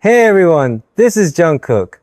Hey everyone, this is Jungkook.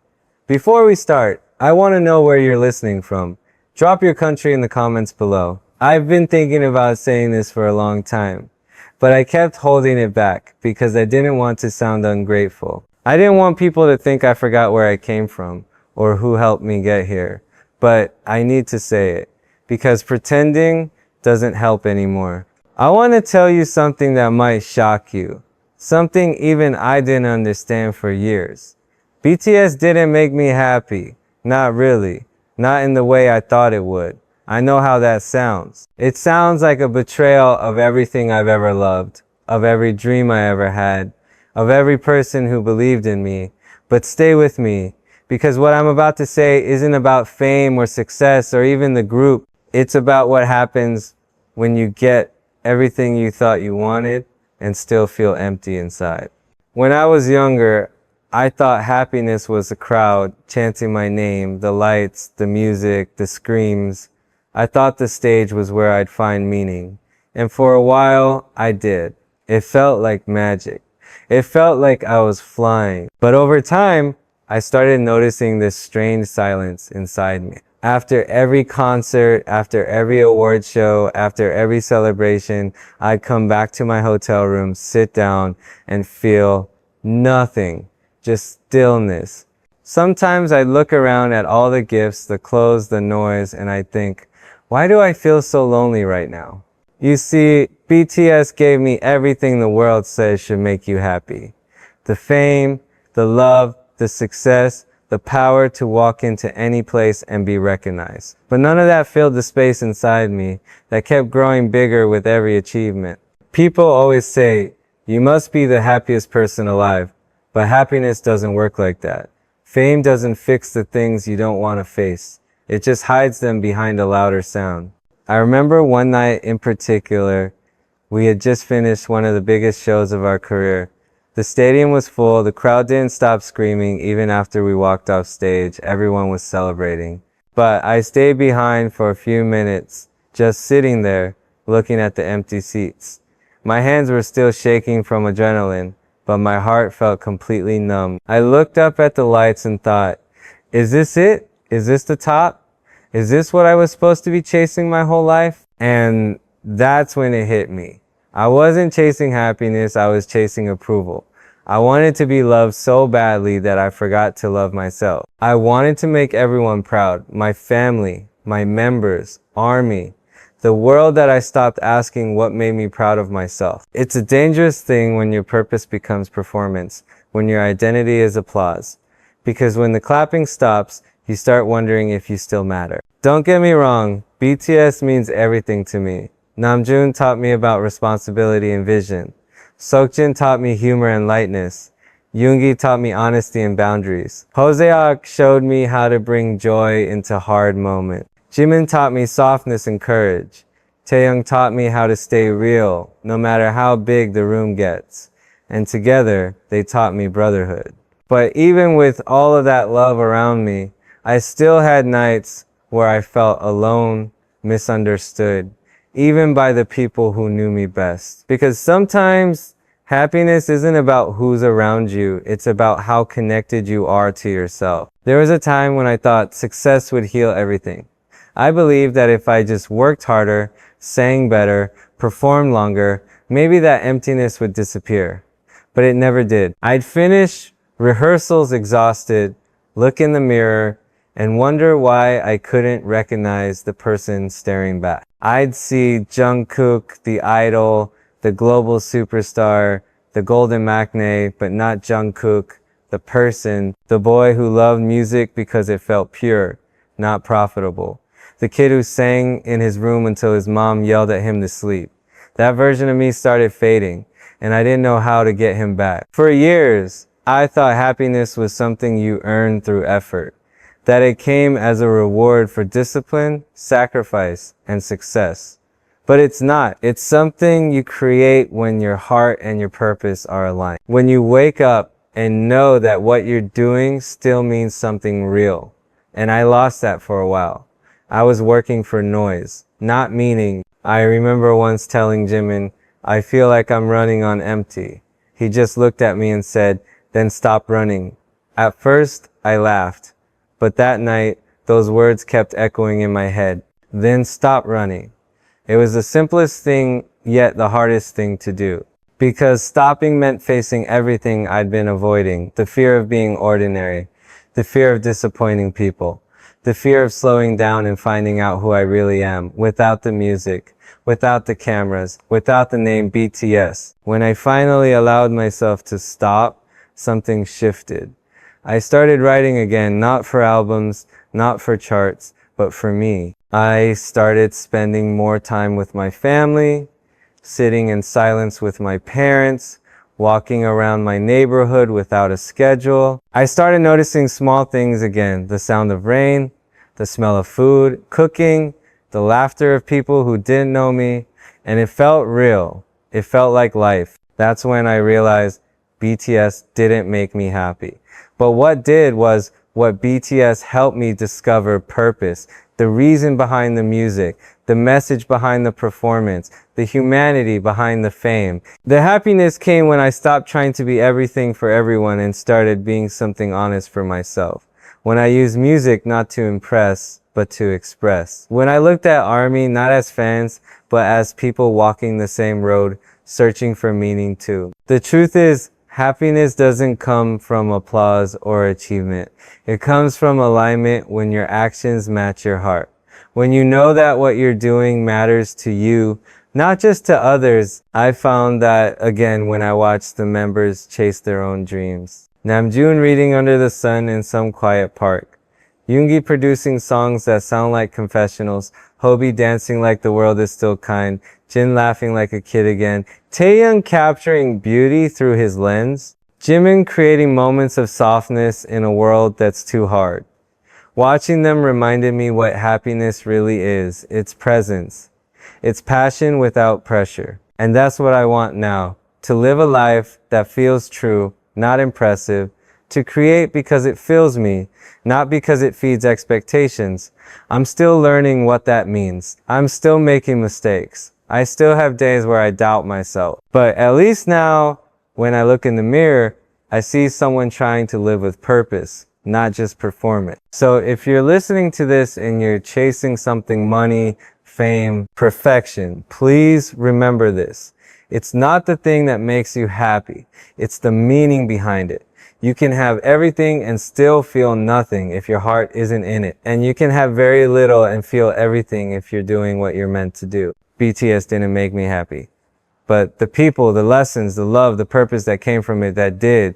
Before we start, I want to know where you're listening from. Drop your country in the comments below. I've been thinking about saying this for a long time, but I kept holding it back because I didn't want to sound ungrateful. I didn't want people to think I forgot where I came from or who helped me get here, but I need to say it because pretending doesn't help anymore. I want to tell you something that might shock you. Something even I didn't understand for years. BTS didn't make me happy. Not really. Not in the way I thought it would. I know how that sounds. It sounds like a betrayal of everything I've ever loved, of every dream I ever had, of every person who believed in me. But stay with me, because what I'm about to say isn't about fame or success or even the group. It's about what happens when you get everything you thought you wanted and still feel empty inside. When I was younger, I thought happiness was a crowd chanting my name, the lights, the music, the screams. I thought the stage was where I'd find meaning. And for a while, I did. It felt like magic. It felt like I was flying. But over time, I started noticing this strange silence inside me. After every concert, after every award show, after every celebration, I'd come back to my hotel room, sit down, and feel nothing, just stillness. Sometimes I'd look around at all the gifts, the clothes, the noise, and I'd think, why do I feel so lonely right now? You see, BTS gave me everything the world says should make you happy. The fame, the love, the success, the power to walk into any place and be recognized. But none of that filled the space inside me that kept growing bigger with every achievement. People always say, you must be the happiest person alive, but happiness doesn't work like that. Fame doesn't fix the things you don't want to face. It just hides them behind a louder sound. I remember one night in particular, we had just finished one of the biggest shows of our career. The stadium was full, the crowd didn't stop screaming even after we walked off stage. Everyone was celebrating. But I stayed behind for a few minutes, just sitting there, looking at the empty seats. My hands were still shaking from adrenaline, but my heart felt completely numb. I looked up at the lights and thought, is this it? Is this the top? Is this what I was supposed to be chasing my whole life? And that's when it hit me. I wasn't chasing happiness, I was chasing approval. I wanted to be loved so badly that I forgot to love myself. I wanted to make everyone proud, my family, my members, army, the world, that I stopped asking what made me proud of myself. It's a dangerous thing when your purpose becomes performance, when your identity is applause. Because when the clapping stops, you start wondering if you still matter. Don't get me wrong, BTS means everything to me. Namjoon taught me about responsibility and vision. Seokjin taught me humor and lightness. Yoongi taught me honesty and boundaries. Hoseok showed me how to bring joy into hard moments. Jimin taught me softness and courage. Taehyung taught me how to stay real, no matter how big the room gets. And together, they taught me brotherhood. But even with all of that love around me, I still had nights where I felt alone, misunderstood, even by the people who knew me best. Because sometimes happiness isn't about who's around you, it's about how connected you are to yourself. There was a time when I thought success would heal everything. I believed that if I just worked harder, sang better, performed longer, maybe that emptiness would disappear. But it never did. I'd finish rehearsals exhausted, look in the mirror, and wonder why I couldn't recognize the person staring back. I'd see Jungkook, the idol, the global superstar, the golden matinee, but not Jungkook, the person, the boy who loved music because it felt pure, not profitable. The kid who sang in his room until his mom yelled at him to sleep. That version of me started fading, and I didn't know how to get him back. For years, I thought happiness was something you earned through effort, that it came as a reward for discipline, sacrifice, and success. But it's not. It's something you create when your heart and your purpose are aligned. When you wake up and know that what you're doing still means something real. And I lost that for a while. I was working for noise, not meaning. I remember once telling Jimin, I feel like I'm running on empty. He just looked at me and said, then stop running. At first, I laughed, but that night, those words kept echoing in my head. Then stop running. It was the simplest thing, yet the hardest thing to do. Because stopping meant facing everything I'd been avoiding. The fear of being ordinary. The fear of disappointing people. The fear of slowing down and finding out who I really am, without the music, without the cameras, without the name BTS. When I finally allowed myself to stop, something shifted. I started writing again, not for albums, not for charts, but for me. I started spending more time with my family, sitting in silence with my parents, walking around my neighborhood without a schedule. I started noticing small things again, the sound of rain, the smell of food, cooking, the laughter of people who didn't know me, and it felt real. It felt like life. That's when I realized BTS didn't make me happy. But what did was what BTS helped me discover purpose, the reason behind the music, the message behind the performance, the humanity behind the fame. The happiness came when I stopped trying to be everything for everyone and started being something honest for myself. When I used music not to impress, but to express. When I looked at ARMY not as fans, but as people walking the same road, searching for meaning too. The truth is, happiness doesn't come from applause or achievement. It comes from alignment when your actions match your heart. When you know that what you're doing matters to you, not just to others. I found that again when I watched the members chase their own dreams. Namjoon reading under the sun in some quiet park. Yoongi producing songs that sound like confessionals. Hobi dancing like the world is still kind. Jin laughing like a kid again. Taehyung capturing beauty through his lens. Jimin creating moments of softness in a world that's too hard. Watching them reminded me what happiness really is. It's presence. It's passion without pressure. And that's what I want now. To live a life that feels true, not impressive. To create because it fills me, not because it feeds expectations. I'm still learning what that means. I'm still making mistakes. I still have days where I doubt myself. But at least now, when I look in the mirror, I see someone trying to live with purpose, not just perform it. So if you're listening to this and you're chasing something, money, fame, perfection, please remember this. It's not the thing that makes you happy. It's the meaning behind it. You can have everything and still feel nothing if your heart isn't in it. And you can have very little and feel everything if you're doing what you're meant to do. BTS didn't make me happy. But the people, the lessons, the love, the purpose that came from it, that did.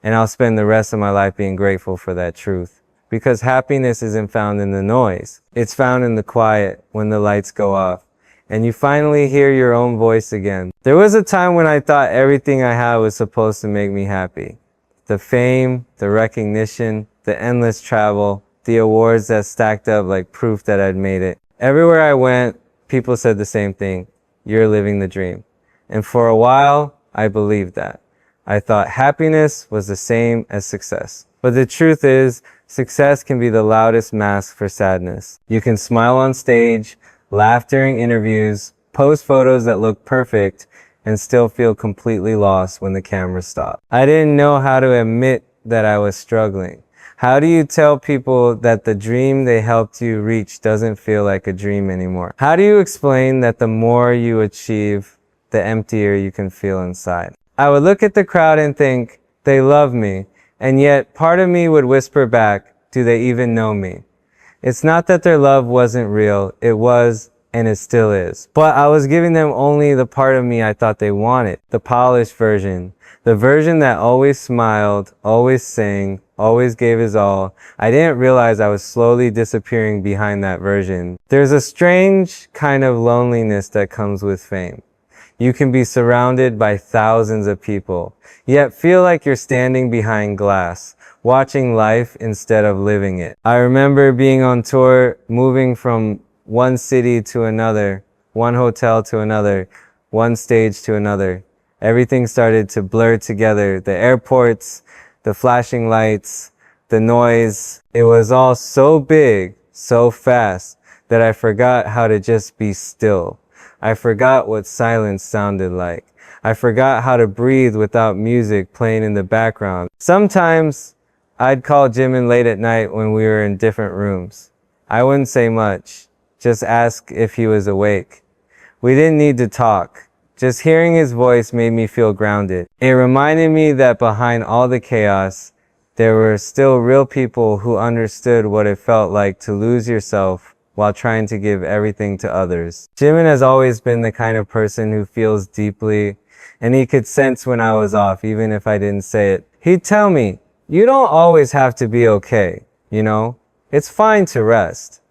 And I'll spend the rest of my life being grateful for that truth. Because happiness isn't found in the noise. It's found in the quiet when the lights go off. And you finally hear your own voice again. There was a time when I thought everything I had was supposed to make me happy. The fame, the recognition, the endless travel, the awards that stacked up like proof that I'd made it. Everywhere I went, people said the same thing. You're living the dream. And for a while, I believed that. I thought happiness was the same as success. But the truth is, success can be the loudest mask for sadness. You can smile on stage, laugh during interviews, post photos that look perfect, and still feel completely lost when the camera stopped. I didn't know how to admit that I was struggling. How do you tell people that the dream they helped you reach doesn't feel like a dream anymore? How do you explain that the more you achieve, the emptier you can feel inside? I would look at the crowd and think, they love me, and yet part of me would whisper back, do they even know me? It's not that their love wasn't real, it was, and it still is. But I was giving them only the part of me I thought they wanted, the polished version, the version that always smiled, always sang, always gave his all. I didn't realize I was slowly disappearing behind that version. There's a strange kind of loneliness that comes with fame. You can be surrounded by thousands of people, yet feel like you're standing behind glass, watching life instead of living it. I remember being on tour, moving from one city to another, one hotel to another, one stage to another. Everything started to blur together. The airports, the flashing lights, the noise. It was all so big, so fast, that I forgot how to just be still. I forgot what silence sounded like. I forgot how to breathe without music playing in the background. Sometimes I'd call Jimin late at night when we were in different rooms. I wouldn't say much, just ask if he was awake. We didn't need to talk. Just hearing his voice made me feel grounded. It reminded me that behind all the chaos, there were still real people who understood what it felt like to lose yourself while trying to give everything to others. Jimin has always been the kind of person who feels deeply, and he could sense when I was off, even if I didn't say it. He'd tell me, you don't always have to be okay, you know? It's fine to rest.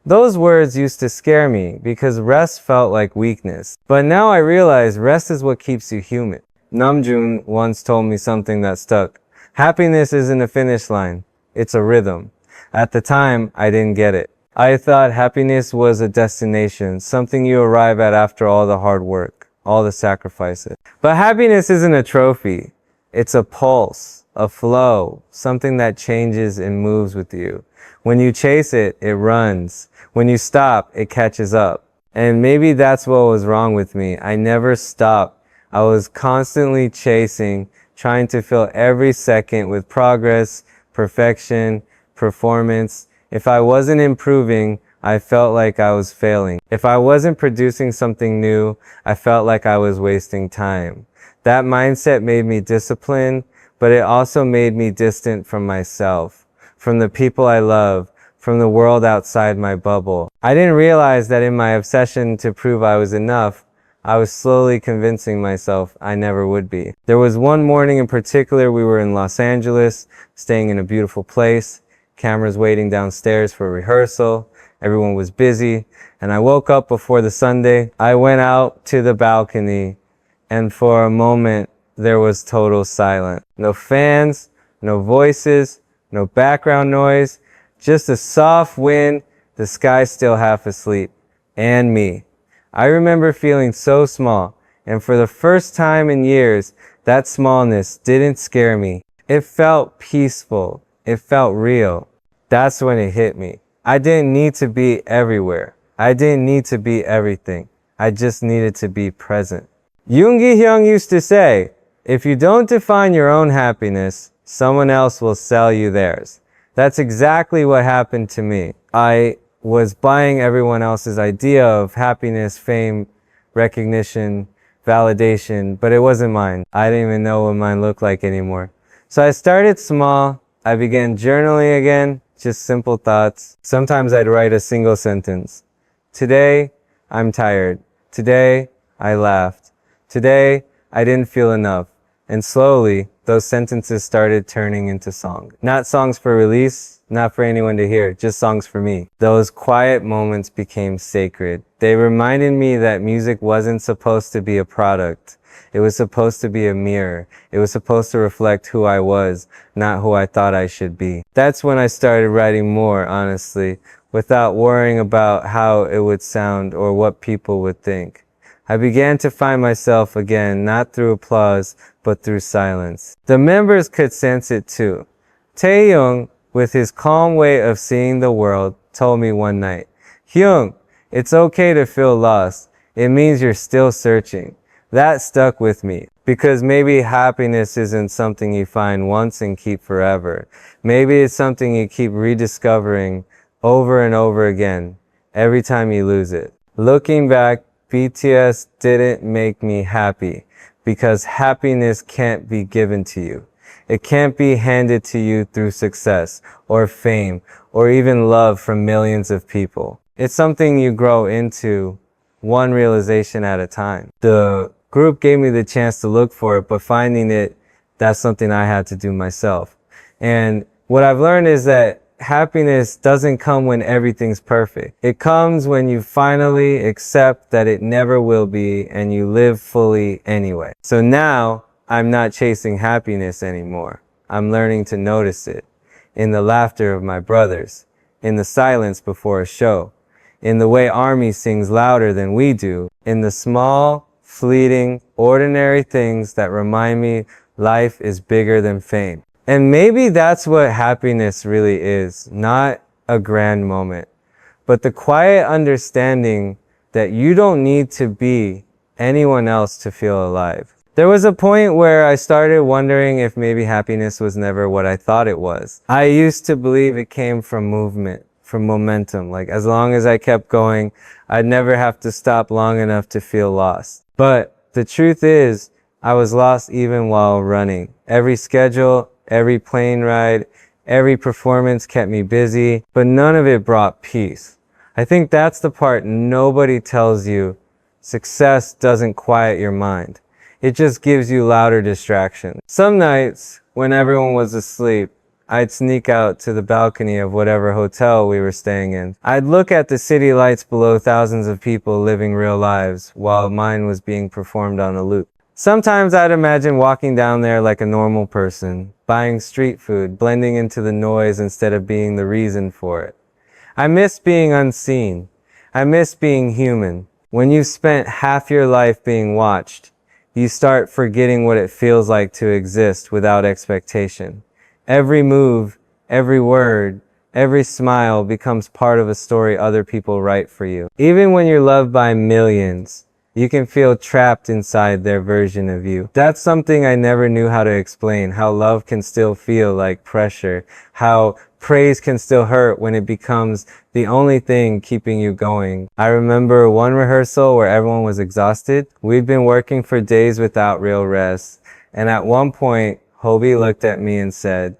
Those words used to scare me because rest felt like weakness. But now I realize rest is what keeps you human. Namjoon once told me something that stuck. Happiness isn't a finish line. It's a rhythm. At the time, I didn't get it. I thought happiness was a destination, something you arrive at after all the hard work, all the sacrifices. But happiness isn't a trophy. It's a pulse, a flow, something that changes and moves with you. When you chase it, it runs. When you stop, it catches up. And maybe that's what was wrong with me. I never stopped. I was constantly chasing, trying to fill every second with progress, perfection, performance. If I wasn't improving, I felt like I was failing. If I wasn't producing something new, I felt like I was wasting time. That mindset made me disciplined, but it also made me distant from myself, from the people I love, from the world outside my bubble. I didn't realize that in my obsession to prove I was enough, I was slowly convincing myself I never would be. There was one morning in particular, we were in Los Angeles, staying in a beautiful place, cameras waiting downstairs for rehearsal, everyone was busy, and I woke up before the Sunday. I went out to the balcony, and for a moment, there was total silence. No fans, no voices, no background noise, just a soft wind, the sky still half asleep, and me. I remember feeling so small, and for the first time in years, that smallness didn't scare me. It felt peaceful. It felt real. That's when it hit me. I didn't need to be everywhere. I didn't need to be everything. I just needed to be present. Yoongijungkook used to say, if you don't define your own happiness, someone else will sell you theirs. That's exactly what happened to me. I was buying everyone else's idea of happiness, fame, recognition, validation, but it wasn't mine. I didn't even know what mine looked like anymore. So I started small. I began journaling again, just simple thoughts. Sometimes I'd write a single sentence. Today, I'm tired. Today, I laughed. Today, I didn't feel enough. And slowly, those sentences started turning into songs. Not songs for release, not for anyone to hear, just songs for me. Those quiet moments became sacred. They reminded me that music wasn't supposed to be a product. It was supposed to be a mirror. It was supposed to reflect who I was, not who I thought I should be. That's when I started writing more, honestly, without worrying about how it would sound or what people would think. I began to find myself again, not through applause, but through silence. The members could sense it too. Taehyung, with his calm way of seeing the world, told me one night, Hyung, it's okay to feel lost. It means you're still searching. That stuck with me, because maybe happiness isn't something you find once and keep forever. Maybe it's something you keep rediscovering over and over again, every time you lose it. Looking back, BTS didn't make me happy, because happiness can't be given to you. It can't be handed to you through success, or fame, or even love from millions of people. It's something you grow into, one realization at a time. The group gave me the chance to look for it, but finding it, that's something I had to do myself. And what I've learned is that happiness doesn't come when everything's perfect. It comes when you finally accept that it never will be and you live fully anyway. So now I'm not chasing happiness anymore. I'm learning to notice it in the laughter of my brothers, in the silence before a show, in the way ARMY sings louder than we do, in the small, fleeting, ordinary things that remind me life is bigger than fame. And maybe that's what happiness really is, not a grand moment, but the quiet understanding that you don't need to be anyone else to feel alive. There was a point where I started wondering if maybe happiness was never what I thought it was. I used to believe it came from movement, from momentum. Like as long as I kept going, I'd never have to stop long enough to feel lost. But the truth is, I was lost even while running. Every schedule, every plane ride, every performance kept me busy, but none of it brought peace. I think that's the part nobody tells you. Success doesn't quiet your mind. It just gives you louder distractions. Some nights, when everyone was asleep, I'd sneak out to the balcony of whatever hotel we were staying in. I'd look at the city lights below thousands of people living real lives while mine was being performed on a loop. Sometimes I'd imagine walking down there like a normal person, buying street food, blending into the noise instead of being the reason for it. I miss being unseen. I miss being human. When you've spent half your life being watched, you start forgetting what it feels like to exist without expectation. Every move, every word, every smile becomes part of a story other people write for you. Even when you're loved by millions, you can feel trapped inside their version of you. That's something I never knew how to explain, how love can still feel like pressure, how praise can still hurt when it becomes the only thing keeping you going. I remember one rehearsal where everyone was exhausted. We'd been working for days without real rest. And at one point, Hobie looked at me and said,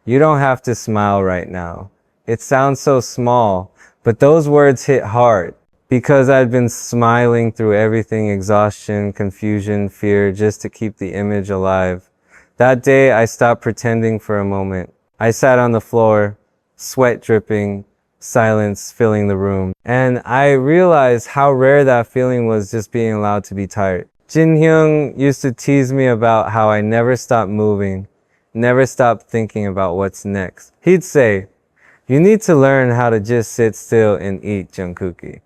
"You don't have to smile right now." It sounds so small, but those words hit hard. Because I'd been smiling through everything, exhaustion, confusion, fear, just to keep the image alive. That day, I stopped pretending for a moment. I sat on the floor, sweat dripping, silence filling the room. And I realized how rare that feeling was, just being allowed to be tired. Taehyung used to tease me about how I never stopped moving, never stopped thinking about what's next. He'd say, "You need to learn how to just sit still and eat, Jungkook."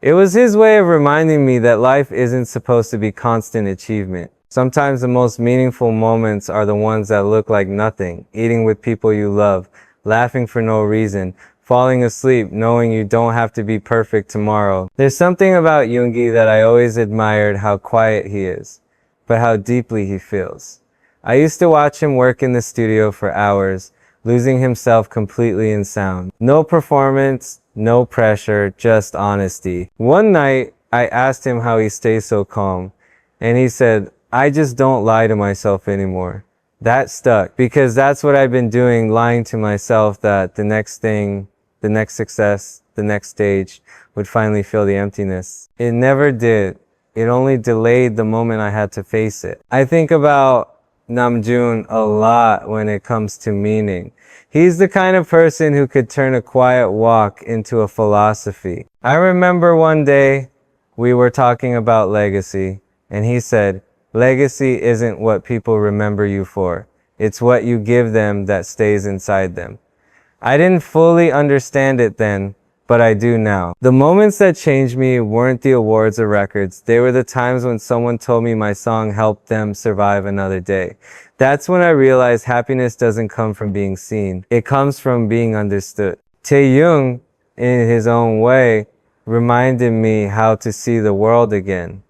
It was his way of reminding me that life isn't supposed to be constant achievement. Sometimes the most meaningful moments are the ones that look like nothing. Eating with people you love, laughing for no reason, falling asleep knowing you don't have to be perfect tomorrow. There's something about Yoongi that I always admired, how quiet he is, but how deeply he feels. I used to watch him work in the studio for hours, losing himself completely in sound. No performance, no pressure, just honesty. One night, I asked him how he stays so calm, and he said, "I just don't lie to myself anymore." That stuck, because that's what I've been doing, lying to myself that the next thing, the next success, the next stage would finally fill the emptiness. It never did. It only delayed the moment I had to face it. I think about Namjoon a lot when it comes to meaning. He's the kind of person who could turn a quiet walk into a philosophy. I remember one day we were talking about legacy, and he said, "Legacy isn't what people remember you for. It's what you give them that stays inside them." I didn't fully understand it then, but I do now. The moments that changed me weren't the awards or records. They were the times when someone told me my song helped them survive another day. That's when I realized happiness doesn't come from being seen. It comes from being understood. Taehyung, in his own way, reminded me how to see the world again.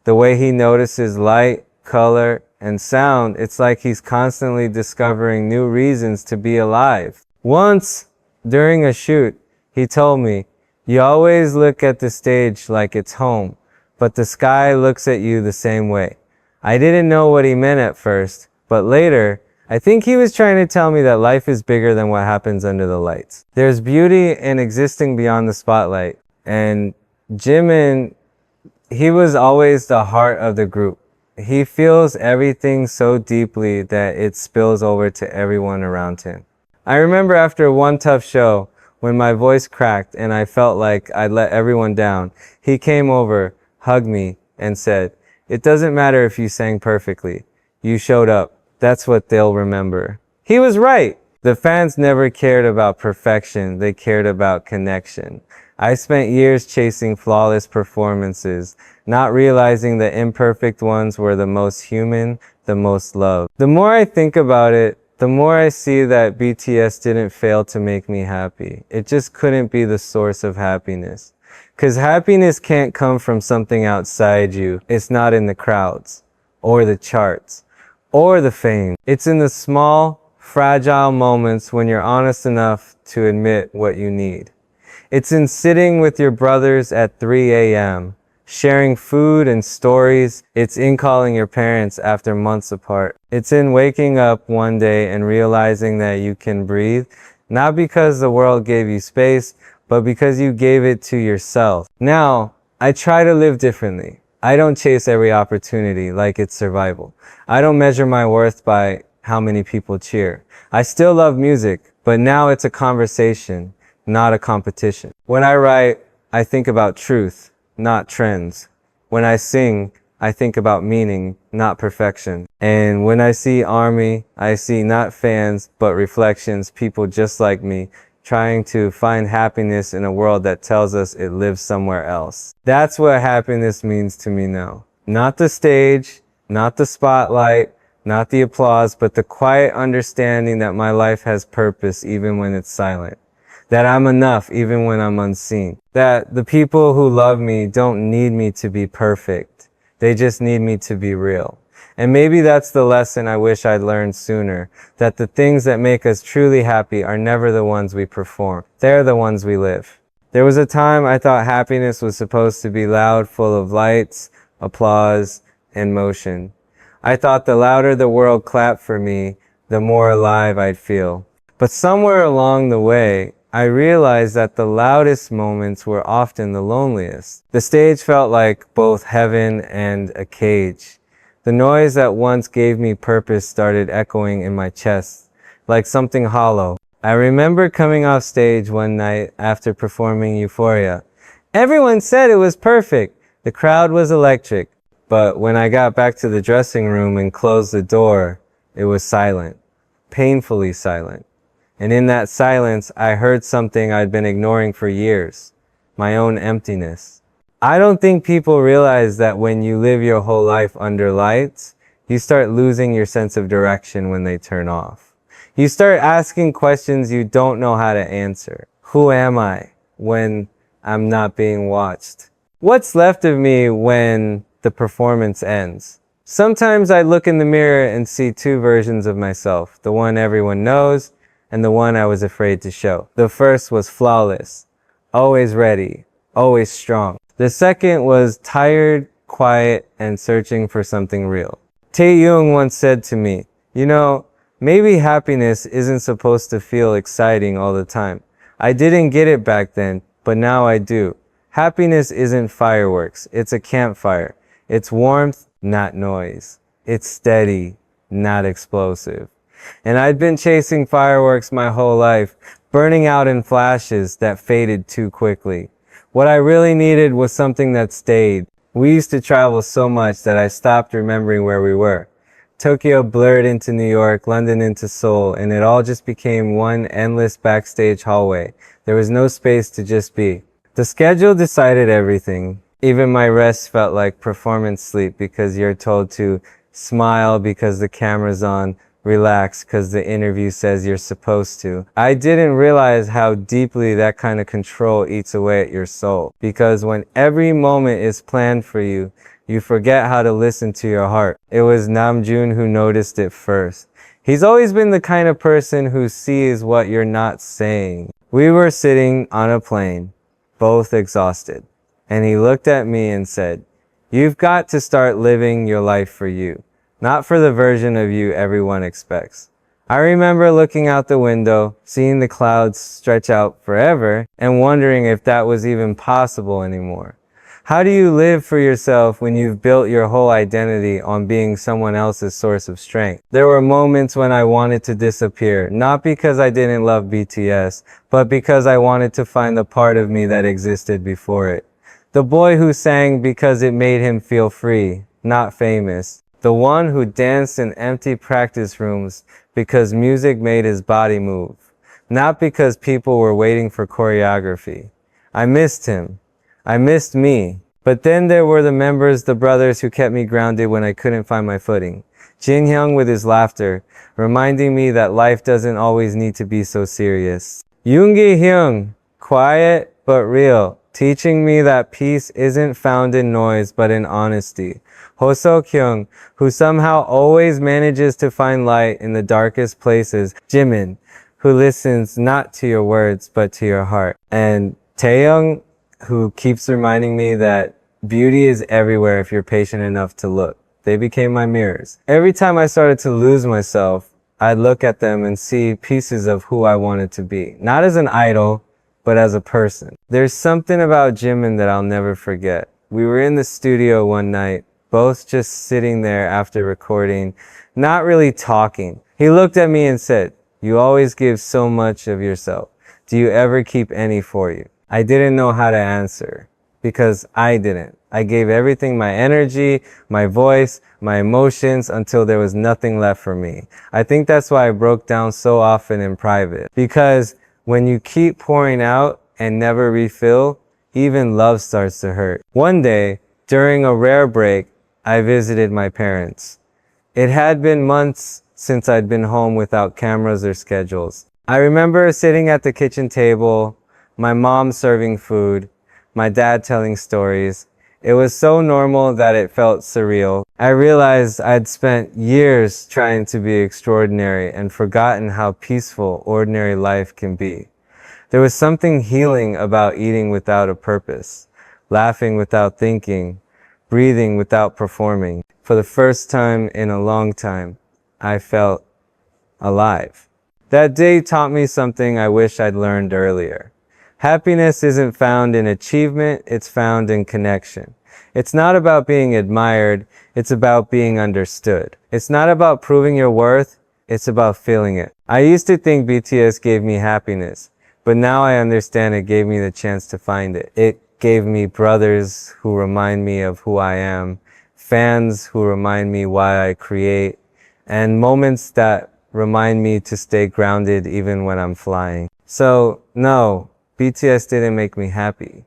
The way he notices light, color, and sound, it's like he's constantly discovering new reasons to be alive. Once, during a shoot, he told me, "You always look at the stage like it's home, but the sky looks at you the same way." I didn't know what he meant at first, but later, I think he was trying to tell me that life is bigger than what happens under the lights. There's beauty in existing beyond the spotlight. And Jimin, he was always the heart of the group. He feels everything so deeply that it spills over to everyone around him. I remember after one tough show, when my voice cracked and I felt like I'd let everyone down, he came over, hugged me, and said, "It doesn't matter if you sang perfectly. You showed up. That's what they'll remember." He was right. The fans never cared about perfection. They cared about connection. I spent years chasing flawless performances, not realizing the imperfect ones were the most human, the most loved. The more I think about it, the more I see that BTS didn't fail to make me happy. It just couldn't be the source of happiness. 'Cause happiness can't come from something outside you. It's not in the crowds. or the charts, or the fame. It's in the small, fragile moments when you're honest enough to admit what you need. It's in sitting with your brothers at 3 a.m., sharing food and stories. It's in calling your parents after months apart. It's in waking up one day and realizing that you can breathe, not because the world gave you space, but because you gave it to yourself. Now, I try to live differently. I don't chase every opportunity like it's survival. I don't measure my worth by how many people cheer. I still love music, but now it's a conversation, not a competition. When I write, I think about truth, not trends. When I sing, I think about meaning, not perfection. And when I see ARMY, I see not fans, but reflections, people just like me, trying to find happiness in a world that tells us it lives somewhere else. That's what happiness means to me now. Not the stage, not the spotlight, not the applause, but the quiet understanding that my life has purpose even when it's silent. That I'm enough even when I'm unseen. That the people who love me don't need me to be perfect. They just need me to be real. And maybe that's the lesson I wish I'd learned sooner, that the things that make us truly happy are never the ones we perform. They're the ones we live. There was a time I thought happiness was supposed to be loud, full of lights, applause, and motion. I thought the louder the world clapped for me, the more alive I'd feel. But somewhere along the way, I realized that the loudest moments were often the loneliest. The stage felt like both heaven and a cage. The noise that once gave me purpose started echoing in my chest, like something hollow. I remember coming off stage one night after performing Euphoria. Everyone said it was perfect. The crowd was electric. But when I got back to the dressing room and closed the door, it was silent. Painfully silent. And in that silence, I heard something I'd been ignoring for years. My own emptiness. I don't think people realize that when you live your whole life under lights, you start losing your sense of direction when they turn off. You start asking questions you don't know how to answer. Who am I when I'm not being watched? What's left of me when the performance ends? Sometimes I look in the mirror and see two versions of myself, the one everyone knows and the one I was afraid to show. The first was flawless, always ready, always strong. The second was tired, quiet, and searching for something real. Taehyung once said to me, you know, maybe happiness isn't supposed to feel exciting all the time. I didn't get it back then, but now I do. Happiness isn't fireworks, it's a campfire. It's warmth, not noise. It's steady, not explosive. And I'd been chasing fireworks my whole life, burning out in flashes that faded too quickly. What I really needed was something that stayed. We used to travel so much that I stopped remembering where we were. Tokyo blurred into New York, London into Seoul, and it all just became one endless backstage hallway. There was no space to just be. The schedule decided everything. Even my rest felt like performance sleep because you're told to smile because the camera's on, relax because the interview says you're supposed to. I didn't realize how deeply that kind of control eats away at your soul. Because when every moment is planned for you, you forget how to listen to your heart. It was Namjoon who noticed it first. He's always been the kind of person who sees what you're not saying. We were sitting on a plane, both exhausted. And he looked at me and said, "You've got to start living your life for you. Not for the version of you everyone expects." I remember looking out the window, seeing the clouds stretch out forever, and wondering if that was even possible anymore. How do you live for yourself when you've built your whole identity on being someone else's source of strength? There were moments when I wanted to disappear, not because I didn't love BTS, but because I wanted to find the part of me that existed before it. The boy who sang because it made him feel free, not famous. The one who danced in empty practice rooms because music made his body move, not because people were waiting for choreography. I missed him. I missed me. But then there were the members, the brothers who kept me grounded when I couldn't find my footing. Jin with his laughter, reminding me that life doesn't always need to be so serious. Yoongijungkook, quiet but real. teaching me that peace isn't found in noise but in honesty. Hoseok-hyung, who somehow always manages to find light in the darkest places. Jimin, who listens not to your words but to your heart. And Taehyung, who keeps reminding me that beauty is everywhere if you're patient enough to look. They became my mirrors. Every time I started to lose myself, I'd look at them and see pieces of who I wanted to be. Not as an idol, but as a person. There's something about Jimin that I'll never forget. We were in the studio one night, both just sitting there after recording, not really talking. He looked at me and said, "You always give so much of yourself. Do you ever keep any for you?" I didn't know how to answer because I didn't. I gave everything, my energy, my voice, my emotions, until there was nothing left for me. I think that's why I broke down so often in private. Because when you keep pouring out and never refill, even love starts to hurt. One day, during a rare break, I visited my parents. It had been months since I'd been home without cameras or schedules. I remember sitting at the kitchen table, my mom serving food, my dad telling stories. It was so normal that it felt surreal. I realized I'd spent years trying to be extraordinary and forgotten how peaceful ordinary life can be. There was something healing about eating without a purpose, laughing without thinking, breathing without performing. For the first time in a long time, I felt alive. That day taught me something I wish I'd learned earlier. Happiness isn't found in achievement, it's found in connection. It's not about being admired, it's about being understood. It's not about proving your worth, it's about feeling it. I used to think BTS gave me happiness, but now I understand it gave me the chance to find it. It gave me brothers who remind me of who I am, fans who remind me why I create, and moments that remind me to stay grounded even when I'm flying. So, no, BTS didn't make me happy,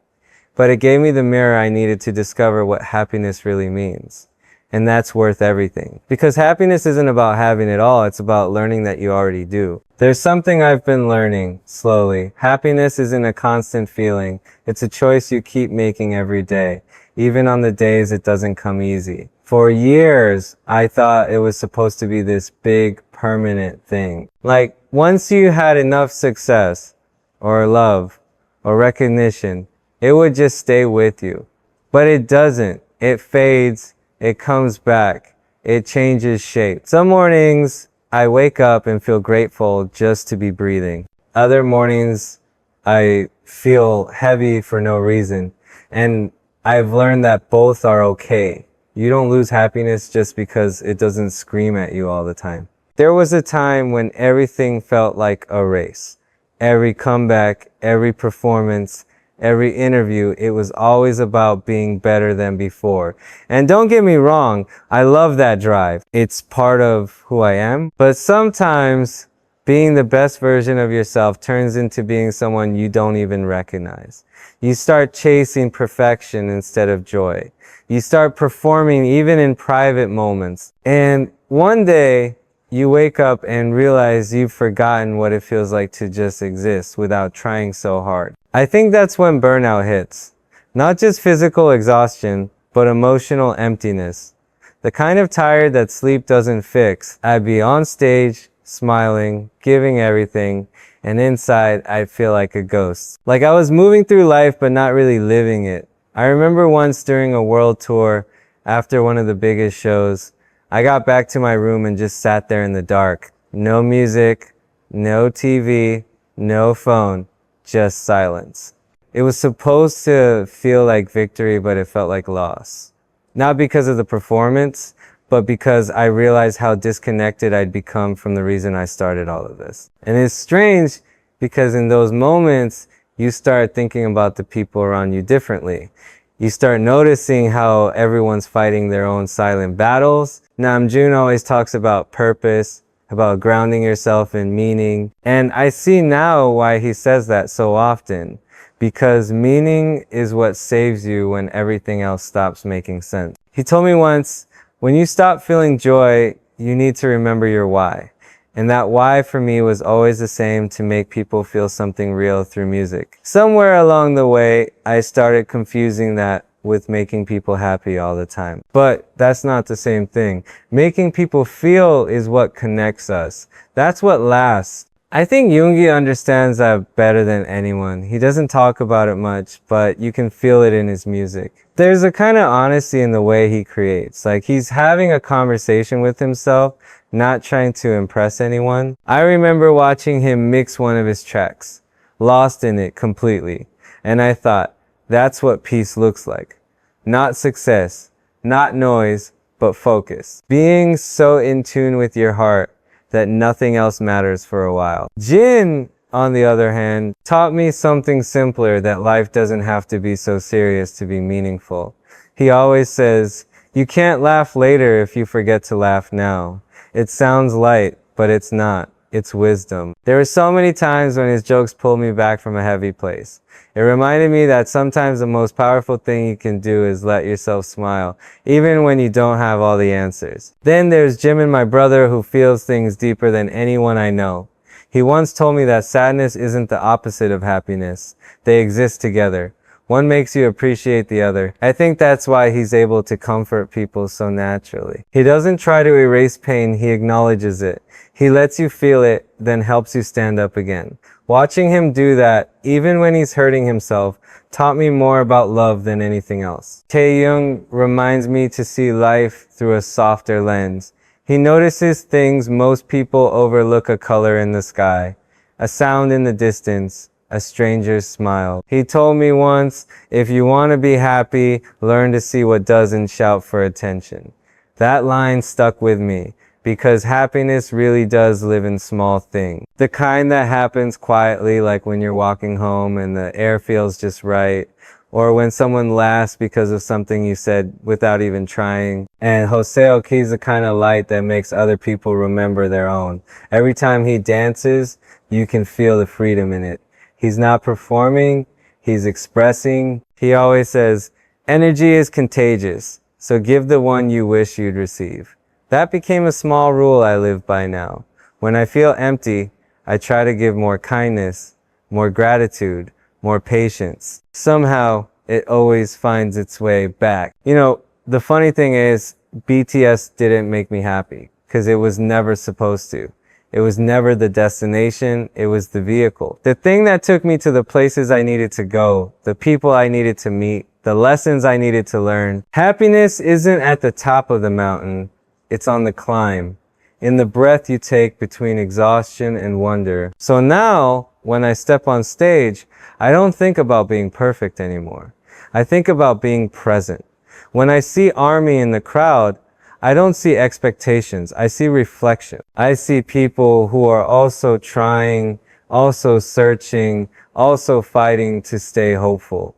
but it gave me the mirror I needed to discover what happiness really means. And that's worth everything. Because happiness isn't about having it all, it's about learning that you already do. There's something I've been learning slowly. Happiness isn't a constant feeling, it's a choice you keep making every day, even on the days it doesn't come easy. For years, I thought it was supposed to be this big, permanent thing. Like, once you had enough success, or love, or recognition, it would just stay with you. But it doesn't. It fades, it comes back, it changes shape. Some mornings, I wake up and feel grateful just to be breathing. Other mornings, I feel heavy for no reason. And I've learned that both are okay. You don't lose happiness just because it doesn't scream at you all the time. There was a time when everything felt like a race. Every comeback, every performance, every interview, it was always about being better than before. And don't get me wrong, I love that drive. It's part of who I am. But sometimes being the best version of yourself turns into being someone you don't even recognize. You start chasing perfection instead of joy. You start performing even in private moments. And one day, you wake up and realize you've forgotten what it feels like to just exist without trying so hard. I think that's when burnout hits. Not just physical exhaustion, but emotional emptiness. The kind of tired that sleep doesn't fix. I'd be on stage, smiling, giving everything, and inside I'd feel like a ghost. Like I was moving through life but not really living it. I remember once during a world tour, after one of the biggest shows, I got back to my room and just sat there in the dark. No music, no TV, no phone, just silence. It was supposed to feel like victory, but it felt like loss. Not because of the performance, but because I realized how disconnected I'd become from the reason I started all of this. And it's strange because in those moments, you start thinking about the people around you differently. You start noticing how everyone's fighting their own silent battles. Namjoon always talks about purpose, about grounding yourself in meaning. And I see now why he says that so often. Because meaning is what saves you when everything else stops making sense. He told me once, when you stop feeling joy, you need to remember your why. And that why for me was always the same: to make people feel something real through music. Somewhere along the way, I started confusing that with making people happy all the time. But that's not the same thing. Making people feel is what connects us. That's what lasts. I think Yoongi understands that better than anyone. He doesn't talk about it much, but you can feel it in his music. There's a kind of honesty in the way he creates. Like, he's having a conversation with himself, not trying to impress anyone. I remember watching him mix one of his tracks, lost in it completely. And I thought, that's what peace looks like. Not success, not noise, but focus. Being so in tune with your heart that nothing else matters for a while. Jin, on the other hand, taught me something simpler: that life doesn't have to be so serious to be meaningful. He always says, you can't laugh later if you forget to laugh now. It sounds light, but it's not. It's wisdom. There were so many times when his jokes pulled me back from a heavy place. It reminded me that sometimes the most powerful thing you can do is let yourself smile, even when you don't have all the answers. Then there's Jimin, my brother, who feels things deeper than anyone I know. He once told me that sadness isn't the opposite of happiness. They exist together. One makes you appreciate the other. I think that's why he's able to comfort people so naturally. He doesn't try to erase pain, he acknowledges it. He lets you feel it, then helps you stand up again. Watching him do that, even when he's hurting himself, taught me more about love than anything else. Taehyung reminds me to see life through a softer lens. He notices things most people overlook: a color in the sky, a sound in the distance, a stranger's smile. He told me once, if you want to be happy, learn to see what doesn't shout for attention. That line stuck with me, because happiness really does live in small things. The kind that happens quietly, like when you're walking home and the air feels just right, or when someone laughs because of something you said without even trying. And Hoseo, he's the kind of light that makes other people remember their own. Every time he dances, you can feel the freedom in it. He's not performing, he's expressing. He always says, energy is contagious, so give the one you wish you'd receive. That became a small rule I live by now. When I feel empty, I try to give more kindness, more gratitude, more patience. Somehow, it always finds its way back. You know, the funny thing is, BTS didn't make me happy, because it was never supposed to. It was never the destination, it was the vehicle. The thing that took me to the places I needed to go, the people I needed to meet, the lessons I needed to learn. Happiness isn't at the top of the mountain, it's on the climb, in the breath you take between exhaustion and wonder. So now, when I step on stage, I don't think about being perfect anymore. I think about being present. When I see ARMY in the crowd, I don't see expectations, I see reflection. I see people who are also trying, also searching, also fighting to stay hopeful.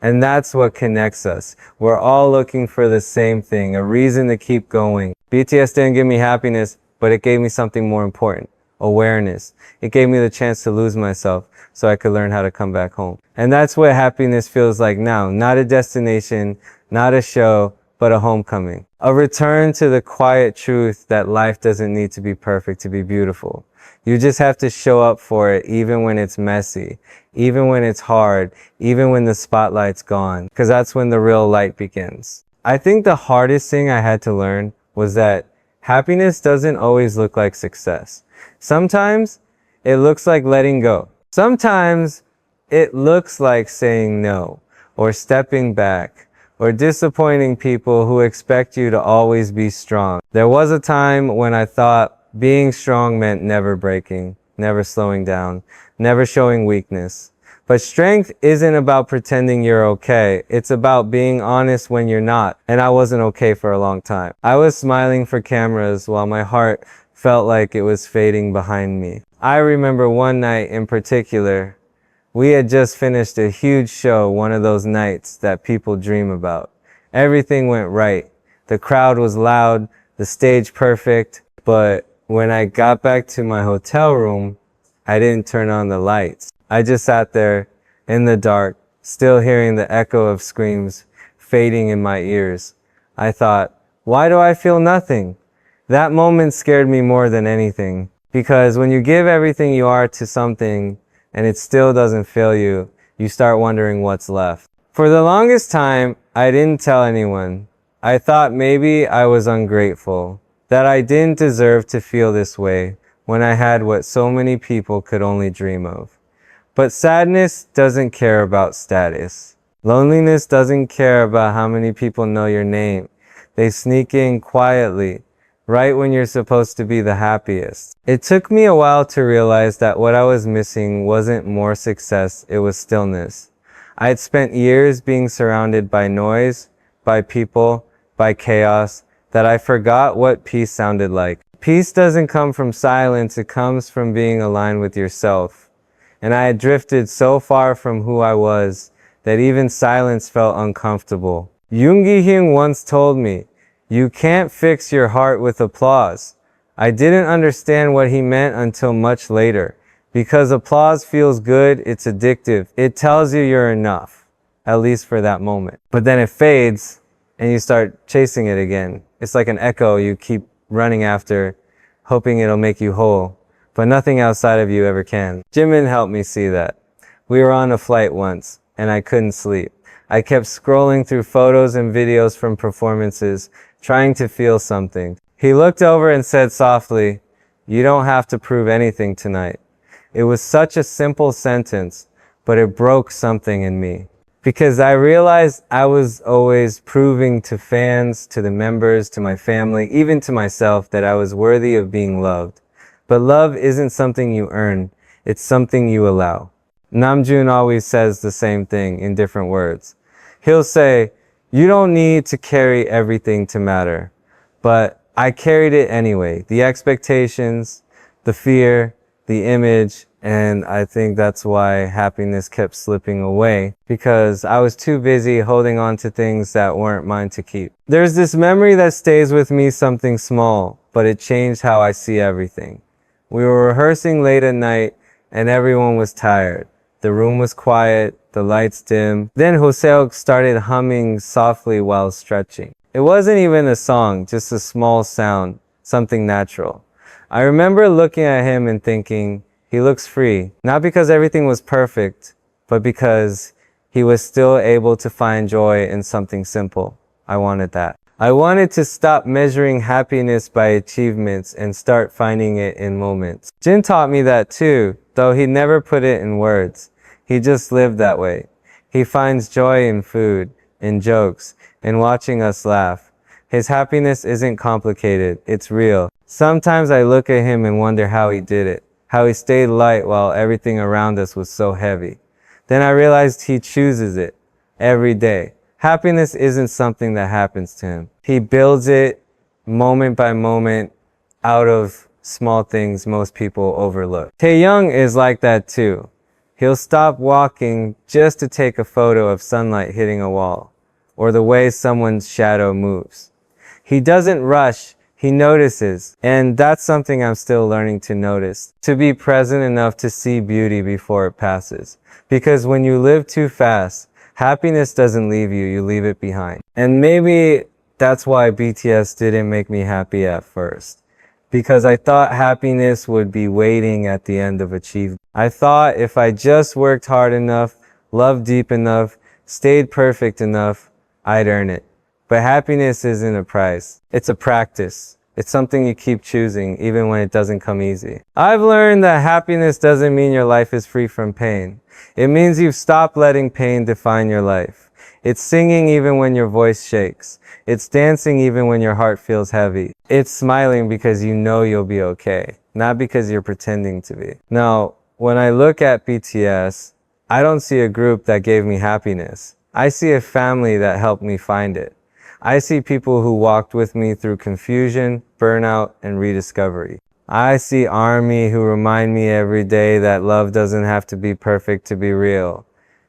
And that's what connects us. We're all looking for the same thing, a reason to keep going. BTS didn't give me happiness, but it gave me something more important: awareness. It gave me the chance to lose myself so I could learn how to come back home. And that's what happiness feels like now. Not a destination, not a show, but a homecoming. A return to the quiet truth that life doesn't need to be perfect to be beautiful. You just have to show up for it, even when it's messy, even when it's hard, even when the spotlight's gone, because that's when the real light begins. I think the hardest thing I had to learn was that happiness doesn't always look like success. Sometimes it looks like letting go. Sometimes it looks like saying no, or stepping back, or disappointing people who expect you to always be strong. There was a time when I thought being strong meant never breaking, never slowing down, never showing weakness. But strength isn't about pretending you're okay. It's about being honest when you're not. And I wasn't okay for a long time. I was smiling for cameras while my heart felt like it was fading behind me. I remember one night in particular. We had just finished a huge show, one of those nights that people dream about. Everything went right. The crowd was loud, the stage perfect, but when I got back to my hotel room, I didn't turn on the lights. I just sat there in the dark, still hearing the echo of screams fading in my ears. I thought, why do I feel nothing? That moment scared me more than anything. Because when you give everything you are to something and it still doesn't fill you, you start wondering what's left. For the longest time, I didn't tell anyone. I thought maybe I was ungrateful, that I didn't deserve to feel this way when I had what so many people could only dream of. But sadness doesn't care about status. Loneliness doesn't care about how many people know your name. They sneak in quietly, right when you're supposed to be the happiest. It took me a while to realize that what I was missing wasn't more success, it was stillness. I had spent years being surrounded by noise, by people, by chaos, that I forgot what peace sounded like. Peace doesn't come from silence, it comes from being aligned with yourself. And I had drifted so far from who I was that even silence felt uncomfortable. Yoongijungkook once told me, "You can't fix your heart with applause." I didn't understand what he meant until much later. Because applause feels good, it's addictive. It tells you you're enough, at least for that moment. But then it fades, and you start chasing it again. It's like an echo you keep running after, hoping it'll make you whole. But nothing outside of you ever can. Jimin helped me see that. We were on a flight once, and I couldn't sleep. I kept scrolling through photos and videos from performances, trying to feel something. He looked over and said softly, "You don't have to prove anything tonight." It was such a simple sentence, but it broke something in me. Because I realized I was always proving to fans, to the members, to my family, even to myself, that I was worthy of being loved. But love isn't something you earn, it's something you allow. Namjoon always says the same thing in different words. He'll say, "You don't need to carry everything to matter." But I carried it anyway. The expectations, the fear, the image, and I think that's why happiness kept slipping away, because I was too busy holding on to things that weren't mine to keep. There's this memory that stays with me, something small, but it changed how I see everything. We were rehearsing late at night and everyone was tired. The room was quiet, the lights dim. Then Hoseok started humming softly while stretching. It wasn't even a song, just a small sound, something natural. I remember looking at him and thinking, he looks free. Not because everything was perfect, but because he was still able to find joy in something simple. I wanted that. I wanted to stop measuring happiness by achievements and start finding it in moments. Jin taught me that too, though he never put it in words. He just lived that way. He finds joy in food, in jokes, in watching us laugh. His happiness isn't complicated, it's real. Sometimes I look at him and wonder how he did it, how he stayed light while everything around us was so heavy. Then I realized he chooses it every day. Happiness isn't something that happens to him. He builds it moment by moment out of small things most people overlook. Taehyung is like that too. He'll stop walking just to take a photo of sunlight hitting a wall, or the way someone's shadow moves. He doesn't rush, he notices, and that's something I'm still learning to notice. To be present enough to see beauty before it passes. Because when you live too fast, happiness doesn't leave you, you leave it behind. And maybe that's why BTS didn't make me happy at first. Because I thought happiness would be waiting at the end of achievement. I thought if I just worked hard enough, loved deep enough, stayed perfect enough, I'd earn it. But happiness isn't a prize. It's a practice. It's something you keep choosing even when it doesn't come easy. I've learned that happiness doesn't mean your life is free from pain. It means you've stopped letting pain define your life. It's singing even when your voice shakes. It's dancing even when your heart feels heavy. It's smiling because you know you'll be okay, not because you're pretending to be. Now, when I look at BTS, I don't see a group that gave me happiness. I see a family that helped me find it. I see people who walked with me through confusion, burnout, and rediscovery. I see ARMY who remind me every day that love doesn't have to be perfect to be real.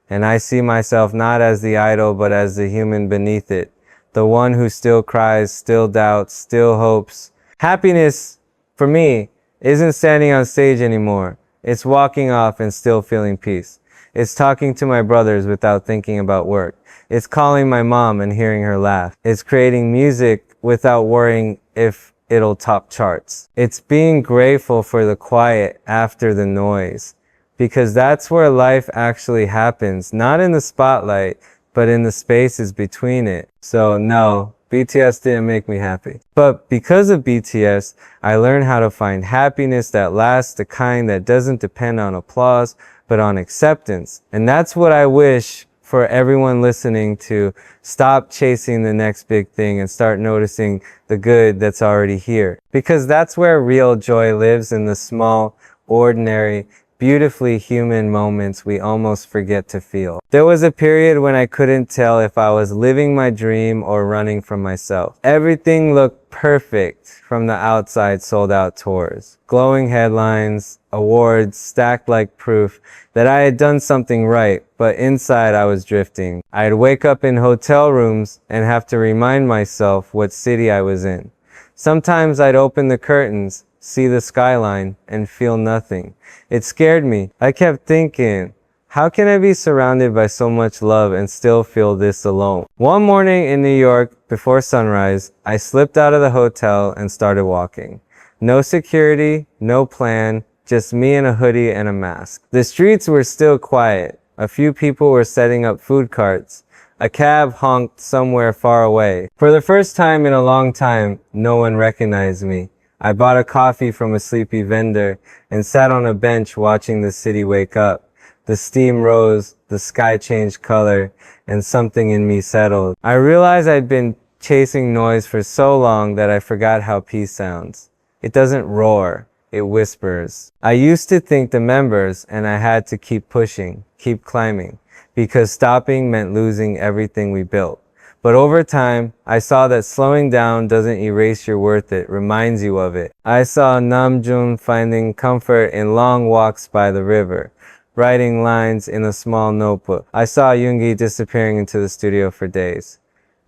And I see myself not as the idol, but as the human beneath it. The one who still cries, still doubts, still hopes. Happiness, for me, isn't standing on stage anymore. It's walking off and still feeling peace. It's talking to my brothers without thinking about work. It's calling my mom and hearing her laugh. It's creating music without worrying if it'll top charts. It's being grateful for the quiet after the noise, because that's where life actually happens, not in the spotlight, but in the spaces between it. So no, BTS didn't make me happy. But because of BTS, I learned how to find happiness that lasts, the kind that doesn't depend on applause, but on acceptance. And that's what I wish for everyone listening, to stop chasing the next big thing and start noticing the good that's already here. Because that's where real joy lives, in the small, ordinary, beautifully human moments we almost forget to feel. There was a period when I couldn't tell if I was living my dream or running from myself. Everything looked perfect from the outside, sold out tours, glowing headlines, awards stacked like proof that I had done something right, but inside I was drifting. I'd wake up in hotel rooms and have to remind myself what city I was in. Sometimes I'd open the curtains, see the skyline, and feel nothing. It scared me. I kept thinking, how can I be surrounded by so much love and still feel this alone? One morning in New York, before sunrise, I slipped out of the hotel and started walking. No security, no plan, just me in a hoodie and a mask. The streets were still quiet. A few people were setting up food carts. A cab honked somewhere far away. For the first time in a long time, no one recognized me. I bought a coffee from a sleepy vendor and sat on a bench watching the city wake up. The steam rose, the sky changed color, and something in me settled. I realized I'd been chasing noise for so long that I forgot how peace sounds. It doesn't roar, it whispers. I used to think the members and I had to keep pushing, keep climbing, because stopping meant losing everything we built. But over time, I saw that slowing down doesn't erase your worth, it reminds you of it. I saw Namjoon finding comfort in long walks by the river, writing lines in a small notebook. I saw Yoongi disappearing into the studio for days.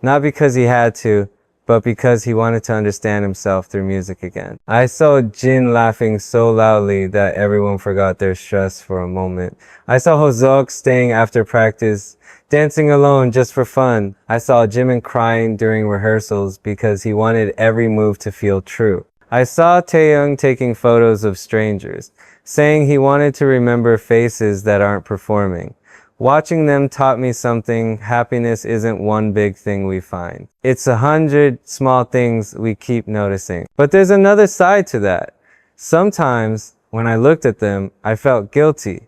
Not because he had to, but because he wanted to understand himself through music again. I saw Jin laughing so loudly that everyone forgot their stress for a moment. I saw Hoseok staying after practice, dancing alone just for fun. I saw Jimin crying during rehearsals because he wanted every move to feel true. I saw Taehyung taking photos of strangers, saying he wanted to remember faces that aren't performing. Watching them taught me something. Happiness isn't one big thing we find. It's 100 small things we keep noticing. But there's another side to that. Sometimes when I looked at them, I felt guilty.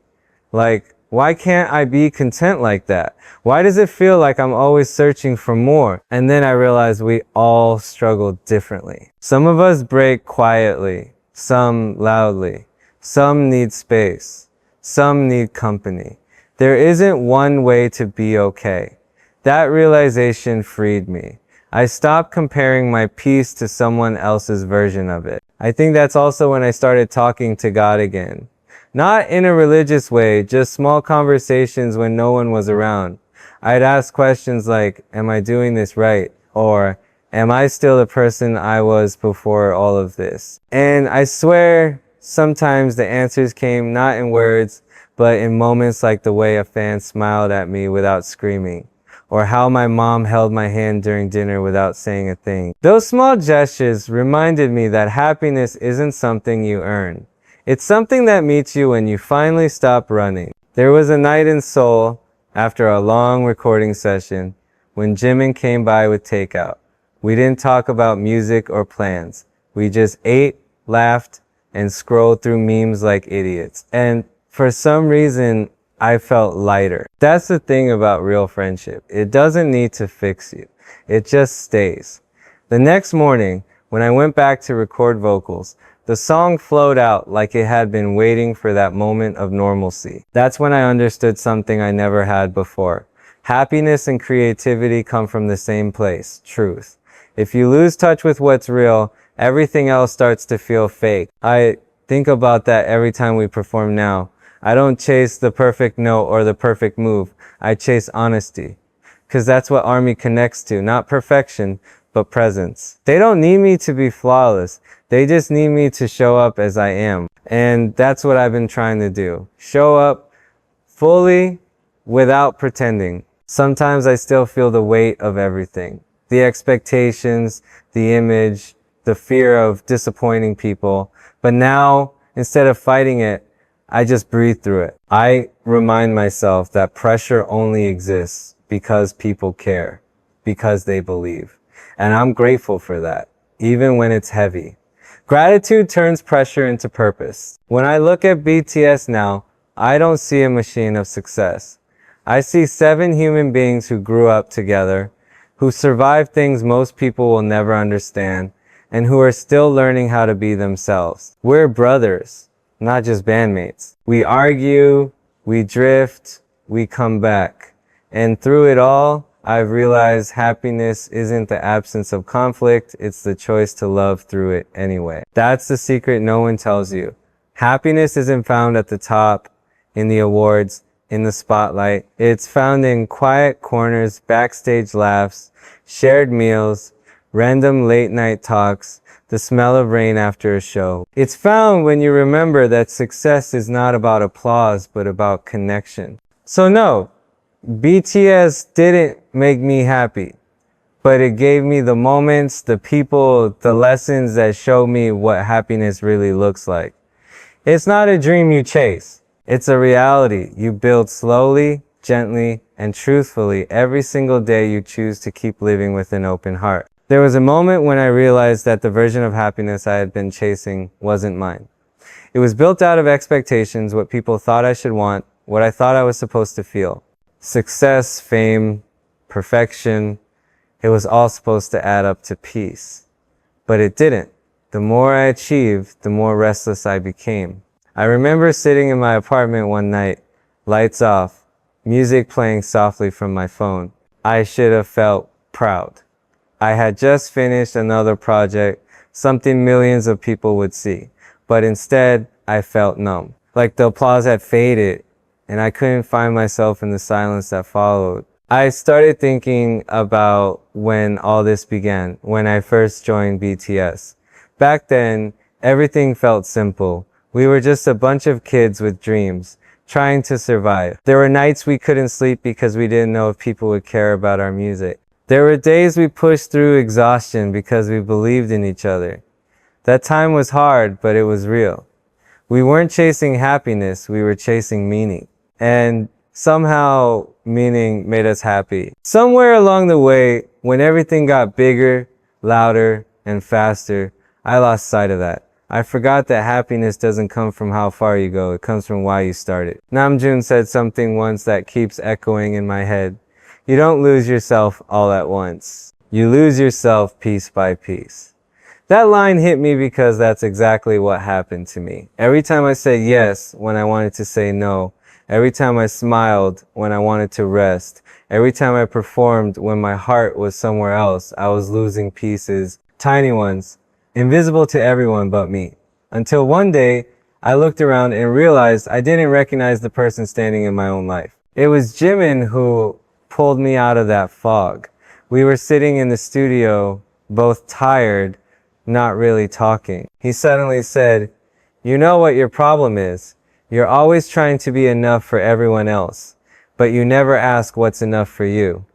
Like, why can't I be content like that? Why does it feel like I'm always searching for more? And then I realized we all struggle differently. Some of us break quietly, some loudly. Some need space. Some need company. There isn't one way to be okay. That realization freed me. I stopped comparing my peace to someone else's version of it. I think that's also when I started talking to God again. Not in a religious way, just small conversations when no one was around. I'd ask questions like, am I doing this right? Or, am I still the person I was before all of this? And I swear, sometimes the answers came not in words, but in moments like the way a fan smiled at me without screaming, or how my mom held my hand during dinner without saying a thing. Those small gestures reminded me that happiness isn't something you earn. It's something that meets you when you finally stop running. There was a night in Seoul, after a long recording session, when Jimin came by with takeout. We didn't talk about music or plans. We just ate, laughed, and scrolled through memes like idiots. And for some reason, I felt lighter. That's the thing about real friendship. It doesn't need to fix you. It just stays. The next morning, when I went back to record vocals, the song flowed out like it had been waiting for that moment of normalcy. That's when I understood something I never had before. Happiness and creativity come from the same place, truth. If you lose touch with what's real, everything else starts to feel fake. I think about that every time we perform now. I don't chase the perfect note or the perfect move. I chase honesty. Because that's what ARMY connects to, not perfection, but presence. They don't need me to be flawless. They just need me to show up as I am. And that's what I've been trying to do. Show up fully without pretending. Sometimes I still feel the weight of everything. The expectations, the image, the fear of disappointing people. But now, instead of fighting it, I just breathe through it. I remind myself that pressure only exists because people care, because they believe. And I'm grateful for that, even when it's heavy. Gratitude turns pressure into purpose. When I look at BTS now, I don't see a machine of success. I see 7 human beings who grew up together, who survived things most people will never understand, and who are still learning how to be themselves. We're brothers, not just bandmates. We argue, we drift, we come back. And through it all, I've realized happiness isn't the absence of conflict, it's the choice to love through it anyway. That's the secret no one tells you. Happiness isn't found at the top, in the awards, in the spotlight. It's found in quiet corners, backstage laughs, shared meals, random late night talks, the smell of rain after a show. It's found when you remember that success is not about applause, but about connection. So no, BTS didn't make me happy, but it gave me the moments, the people, the lessons that show me what happiness really looks like. It's not a dream you chase. It's a reality you build slowly, gently, and truthfully every single day you choose to keep living with an open heart. There was a moment when I realized that the version of happiness I had been chasing wasn't mine. It was built out of expectations, what people thought I should want, what I thought I was supposed to feel. Success, fame, perfection, it was all supposed to add up to peace. But it didn't. The more I achieved, the more restless I became. I remember sitting in my apartment one night, lights off, music playing softly from my phone. I should have felt proud. I had just finished another project, something millions of people would see. But instead, I felt numb. Like the applause had faded, and I couldn't find myself in the silence that followed. I started thinking about when all this began, when I first joined BTS. Back then, everything felt simple. We were just a bunch of kids with dreams, trying to survive. There were nights we couldn't sleep because we didn't know if people would care about our music. There were days we pushed through exhaustion because we believed in each other. That time was hard, but it was real. We weren't chasing happiness, we were chasing meaning. And somehow, meaning made us happy. Somewhere along the way, when everything got bigger, louder, and faster, I lost sight of that. I forgot that happiness doesn't come from how far you go, it comes from why you started. Namjoon said something once that keeps echoing in my head. You don't lose yourself all at once. You lose yourself piece by piece. That line hit me because that's exactly what happened to me. Every time I said yes when I wanted to say no, every time I smiled when I wanted to rest, every time I performed when my heart was somewhere else, I was losing pieces, tiny ones, invisible to everyone but me. Until one day, I looked around and realized I didn't recognize the person standing in my own life. It was Jimin who pulled me out of that fog. We were sitting in the studio, both tired, not really talking. He suddenly said, "You know what your problem is? You're always trying to be enough for everyone else, but you never ask what's enough for you."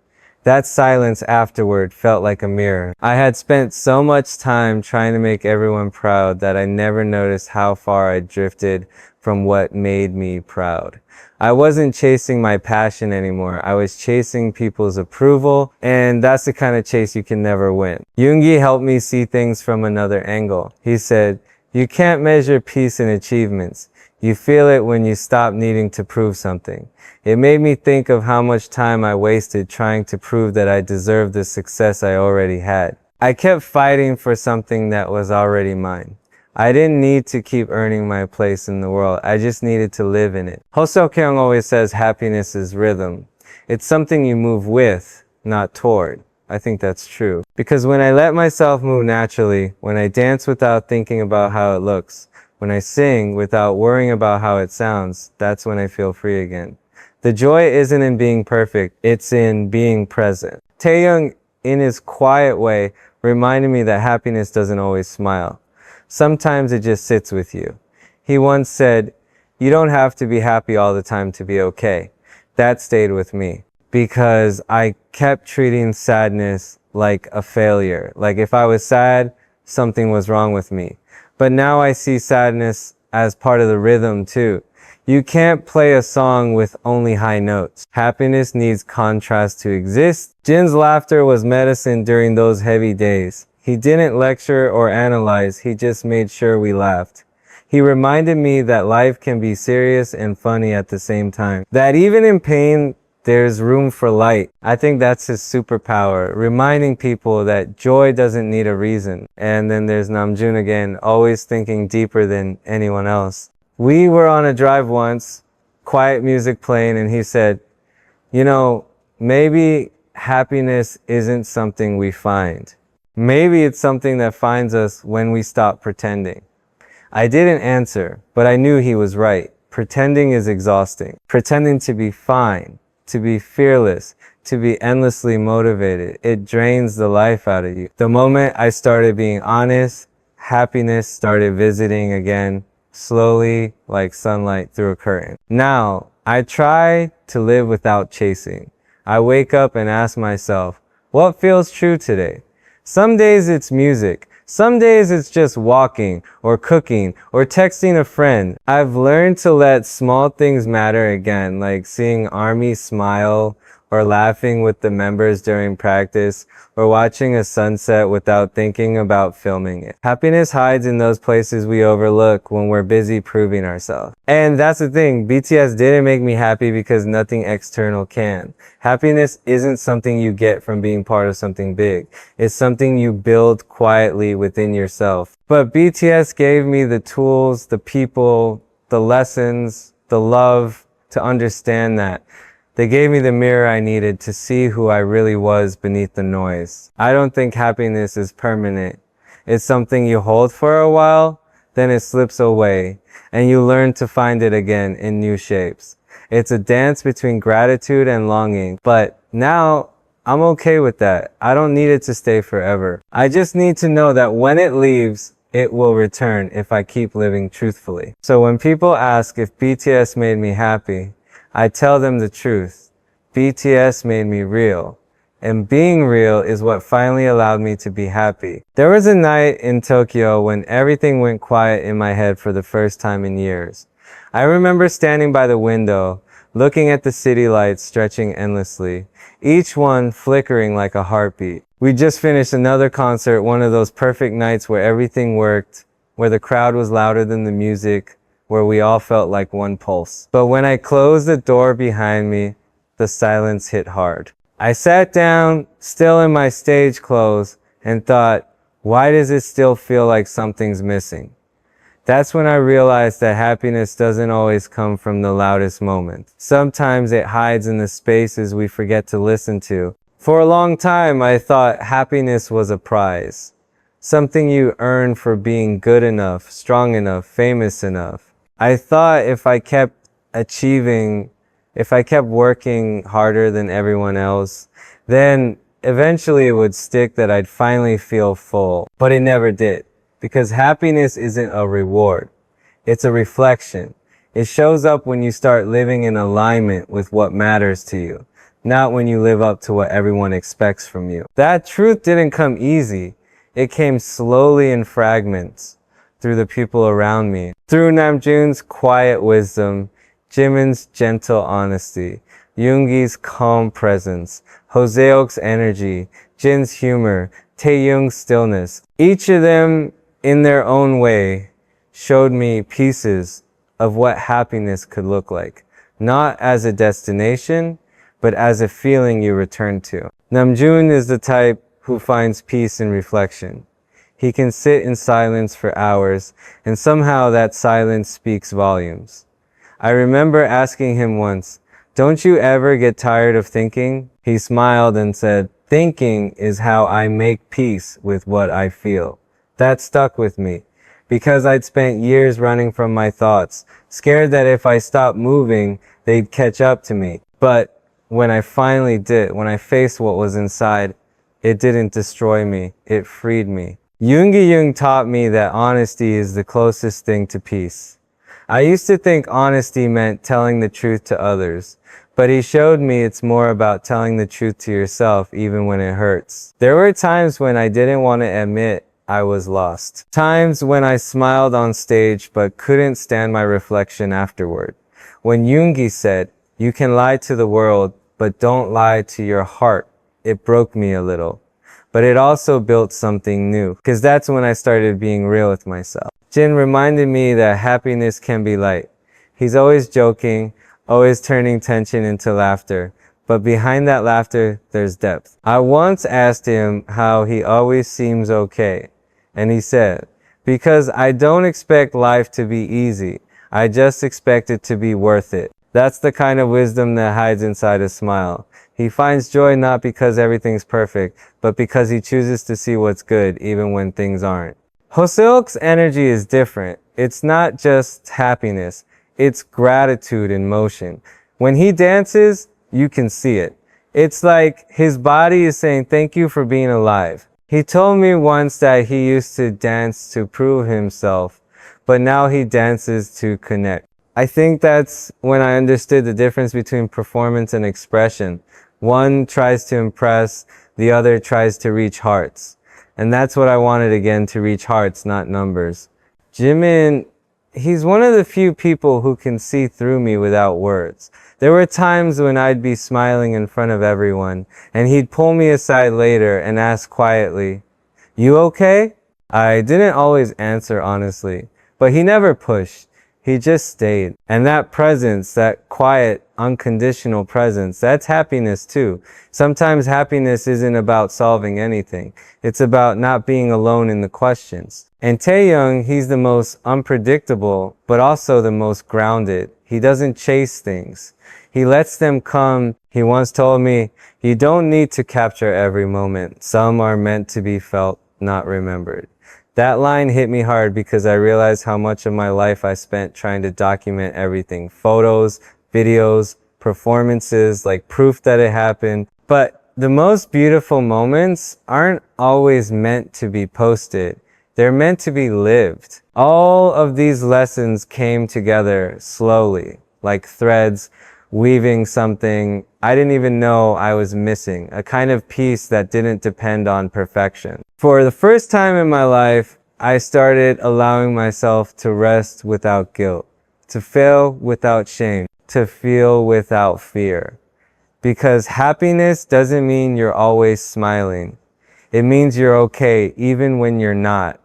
That silence afterward felt like a mirror. I had spent so much time trying to make everyone proud that I never noticed how far I drifted from what made me proud. I wasn't chasing my passion anymore. I was chasing people's approval, and that's the kind of chase you can never win. Yoongi helped me see things from another angle. He said, "You can't measure peace in achievements. You feel it when you stop needing to prove something." It made me think of how much time I wasted trying to prove that I deserved the success I already had. I kept fighting for something that was already mine. I didn't need to keep earning my place in the world. I just needed to live in it. Hoseo Kyung always says happiness is rhythm. It's something you move with, not toward. I think that's true. Because when I let myself move naturally, when I dance without thinking about how it looks, when I sing without worrying about how it sounds, that's when I feel free again. The joy isn't in being perfect, it's in being present. Taehyung, in his quiet way, reminded me that happiness doesn't always smile. Sometimes it just sits with you. He once said, "You don't have to be happy all the time to be okay." That stayed with me because I kept treating sadness like a failure. Like if I was sad, something was wrong with me. But now I see sadness as part of the rhythm too. You can't play a song with only high notes. Happiness needs contrast to exist. Jin's laughter was medicine during those heavy days. He didn't lecture or analyze, he just made sure we laughed. He reminded me that life can be serious and funny at the same time. That even in pain, there's room for light. I think that's his superpower, reminding people that joy doesn't need a reason. And then there's Namjoon again, always thinking deeper than anyone else. We were on a drive once, quiet music playing, and he said, you know, maybe happiness isn't something we find. Maybe it's something that finds us when we stop pretending. I didn't answer, but I knew he was right. Pretending is exhausting. Pretending to be fine, to be fearless, to be endlessly motivated. It drains the life out of you. The moment I started being honest, happiness started visiting again, slowly like sunlight through a curtain. Now, I try to live without chasing. I wake up and ask myself, what feels true today? Some days it's music. Some days it's just walking or cooking or texting a friend. I've learned to let small things matter again, like seeing ARMY smile or laughing with the members during practice or watching a sunset without thinking about filming it. Happiness hides in those places we overlook when we're busy proving ourselves. And that's the thing, BTS didn't make me happy because nothing external can. Happiness isn't something you get from being part of something big. It's something you build quietly within yourself. But BTS gave me the tools, the people, the lessons, the love to understand that. They gave me the mirror I needed to see who I really was beneath the noise. I don't think happiness is permanent. It's something you hold for a while, then it slips away, and you learn to find it again in new shapes. It's a dance between gratitude and longing, but now I'm okay with that. I don't need it to stay forever. I just need to know that when it leaves, it will return if I keep living truthfully. So when people ask if BTS made me happy, I tell them the truth. BTS made me real. And being real is what finally allowed me to be happy. There was a night in Tokyo when everything went quiet in my head for the first time in years. I remember standing by the window, looking at the city lights stretching endlessly, each one flickering like a heartbeat. We just finished another concert, one of those perfect nights where everything worked, where the crowd was louder than the music, where we all felt like one pulse. But when I closed the door behind me, the silence hit hard. I sat down, still in my stage clothes, and thought, why does it still feel like something's missing? That's when I realized that happiness doesn't always come from the loudest moment. Sometimes it hides in the spaces we forget to listen to. For a long time, I thought happiness was a prize. Something you earn for being good enough, strong enough, famous enough. I thought if I kept achieving, if I kept working harder than everyone else, then eventually it would stick that I'd finally feel full. But it never did. Because happiness isn't a reward. It's a reflection. It shows up when you start living in alignment with what matters to you, not when you live up to what everyone expects from you. That truth didn't come easy. It came slowly in fragments. Through the people around me. Through Namjoon's quiet wisdom, Jimin's gentle honesty, Yoongi's calm presence, Hoseok's energy, Jin's humor, Taehyung's stillness. Each of them, in their own way, showed me pieces of what happiness could look like. Not as a destination, but as a feeling you return to. Namjoon is the type who finds peace in reflection. He can sit in silence for hours, and somehow that silence speaks volumes. I remember asking him once, "Don't you ever get tired of thinking?" He smiled and said, "Thinking is how I make peace with what I feel." That stuck with me, because I'd spent years running from my thoughts, scared that if I stopped moving, they'd catch up to me. But when I finally did, when I faced what was inside, it didn't destroy me, it freed me. Yoongijungkook taught me that honesty is the closest thing to peace. I used to think honesty meant telling the truth to others, but he showed me it's more about telling the truth to yourself even when it hurts. There were times when I didn't want to admit I was lost. Times when I smiled on stage but couldn't stand my reflection afterward. When Yoongi said, "You can lie to the world, but don't lie to your heart," it broke me a little. But it also built something new, because that's when I started being real with myself. Jin reminded me that happiness can be light. He's always joking, always turning tension into laughter. But behind that laughter, there's depth. I once asked him how he always seems okay. And he said, "Because I don't expect life to be easy. I just expect it to be worth it." That's the kind of wisdom that hides inside a smile. He finds joy not because everything's perfect, but because he chooses to see what's good even when things aren't. Hoseok's energy is different. It's not just happiness. It's gratitude in motion. When he dances, you can see it. It's like his body is saying thank you for being alive. He told me once that he used to dance to prove himself, but now he dances to connect. I think that's when I understood the difference between performance and expression. One tries to impress, the other tries to reach hearts. And that's what I wanted again, to reach hearts, not numbers. Jimin, he's one of the few people who can see through me without words. There were times when I'd be smiling in front of everyone, and he'd pull me aside later and ask quietly, "You okay?" I didn't always answer honestly, but he never pushed. He just stayed. And that presence, that quiet, unconditional presence, that's happiness too. Sometimes happiness isn't about solving anything. It's about not being alone in the questions. And Taehyung, he's the most unpredictable, but also the most grounded. He doesn't chase things. He lets them come. He once told me, "You don't need to capture every moment. Some are meant to be felt, not remembered." That line hit me hard because I realized how much of my life I spent trying to document everything. Photos, videos, performances, like proof that it happened. But the most beautiful moments aren't always meant to be posted. They're meant to be lived. All of these lessons came together slowly, like threads weaving something I didn't even know I was missing, a kind of peace that didn't depend on perfection. For the first time in my life, I started allowing myself to rest without guilt, to fail without shame, to feel without fear. Because happiness doesn't mean you're always smiling. It means you're okay even when you're not.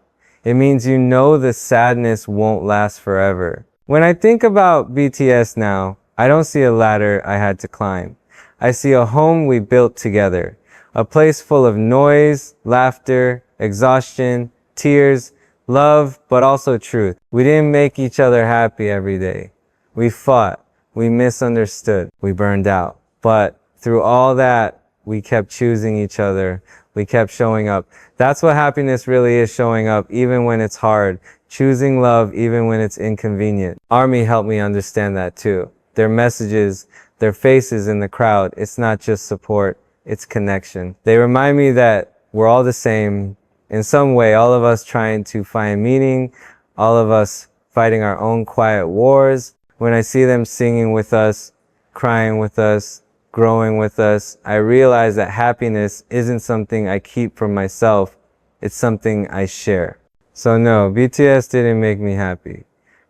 It means you know the sadness won't last forever. When I think about BTS now, I don't see a ladder I had to climb. I see a home we built together. A place full of noise, laughter, exhaustion, tears, love, but also truth. We didn't make each other happy every day. We fought. We misunderstood. We burned out. But through all that, we kept choosing each other. We kept showing up. That's what happiness really is, showing up even when it's hard. Choosing love even when it's inconvenient. ARMY helped me understand that too. Their messages, their faces in the crowd, it's not just support, it's connection. They remind me that we're all the same in some way, all of us trying to find meaning, all of us fighting our own quiet wars. When I see them singing with us, crying with us, growing with us, I realize that happiness isn't something I keep for myself, it's something I share. So no, BTS didn't make me happy.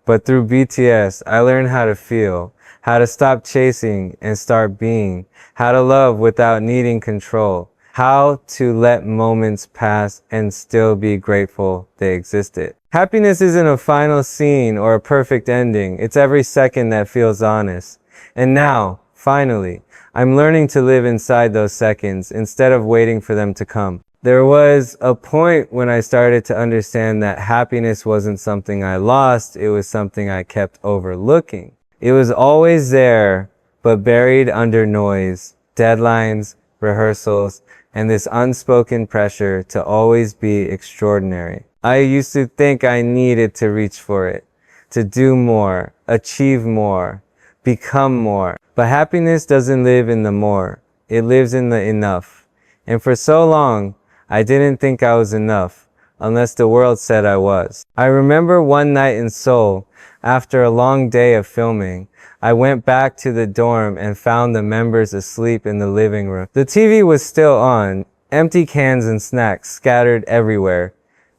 But through BTS, I learned how to feel, how to stop chasing and start being, how to love without needing control, how to let moments pass and still be grateful they existed. Happiness isn't a final scene or a perfect ending. It's every second that feels honest. And now, finally, I'm learning to live inside those seconds instead of waiting for them to come. There was a point when I started to understand that happiness wasn't something I lost, it was something I kept overlooking. It was always there, but buried under noise, deadlines, rehearsals, and this unspoken pressure to always be extraordinary. I used to think I needed to reach for it, to do more, achieve more, become more. But happiness doesn't live in the more, it lives in the enough. And for so long, I didn't think I was enough, unless the world said I was. I remember one night in Seoul, after a long day of filming, I went back to the dorm and found the members asleep in the living room. The TV was still on, empty cans and snacks scattered everywhere.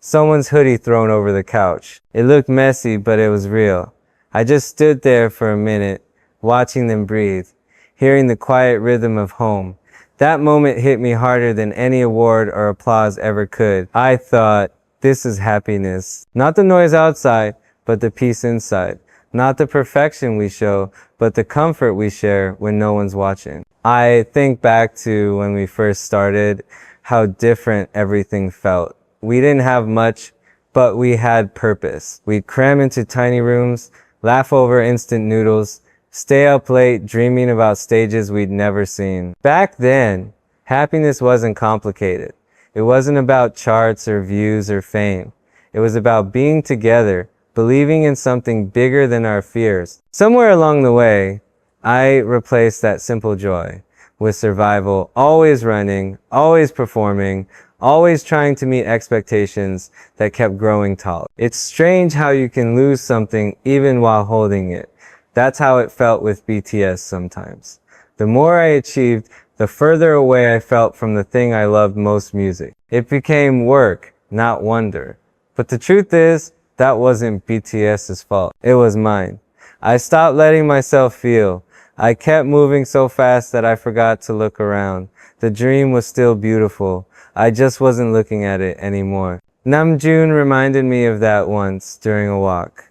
someone's hoodie thrown over the couch. It looked messy, but it was real. I just stood there for a minute, watching them breathe, hearing the quiet rhythm of home. That moment hit me harder than any award or applause ever could. I thought, this is happiness. Not the noise outside, but the peace inside. Not the perfection we show, but the comfort we share when no one's watching. I think back to when we first started, how different everything felt. We didn't have much, but we had purpose. We'd cram into tiny rooms, laugh over instant noodles, stay up late dreaming about stages we'd never seen. Back then, happiness wasn't complicated. It wasn't about charts or views or fame. It was about being together, believing in something bigger than our fears. Somewhere along the way, I replaced that simple joy with survival, always running, always performing, always trying to meet expectations that kept growing tall. It's strange how you can lose something even while holding it. That's how it felt with BTS sometimes. The more I achieved, the further away I felt from the thing I loved most, music. It became work, not wonder. But the truth is, that wasn't BTS's fault. It was mine. I stopped letting myself feel. I kept moving so fast that I forgot to look around. The dream was still beautiful. I just wasn't looking at it anymore. Namjoon reminded me of that once during a walk.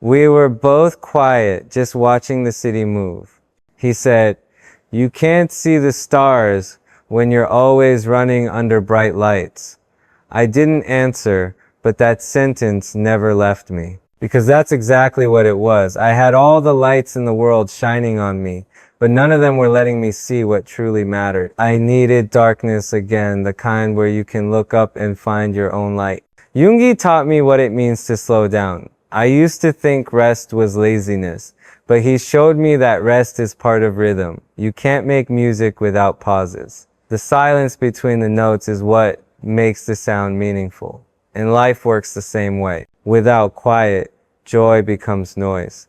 We were both quiet, just watching the city move. He said, "You can't see the stars when you're always running under bright lights." I didn't answer, but that sentence never left me. Because that's exactly what it was. I had all the lights in the world shining on me, but none of them were letting me see what truly mattered. I needed darkness again, the kind where you can look up and find your own light. Yoongi taught me what it means to slow down. I used to think rest was laziness, but he showed me that rest is part of rhythm. You can't make music without pauses. The silence between the notes is what makes the sound meaningful. And life works the same way. Without quiet, joy becomes noise.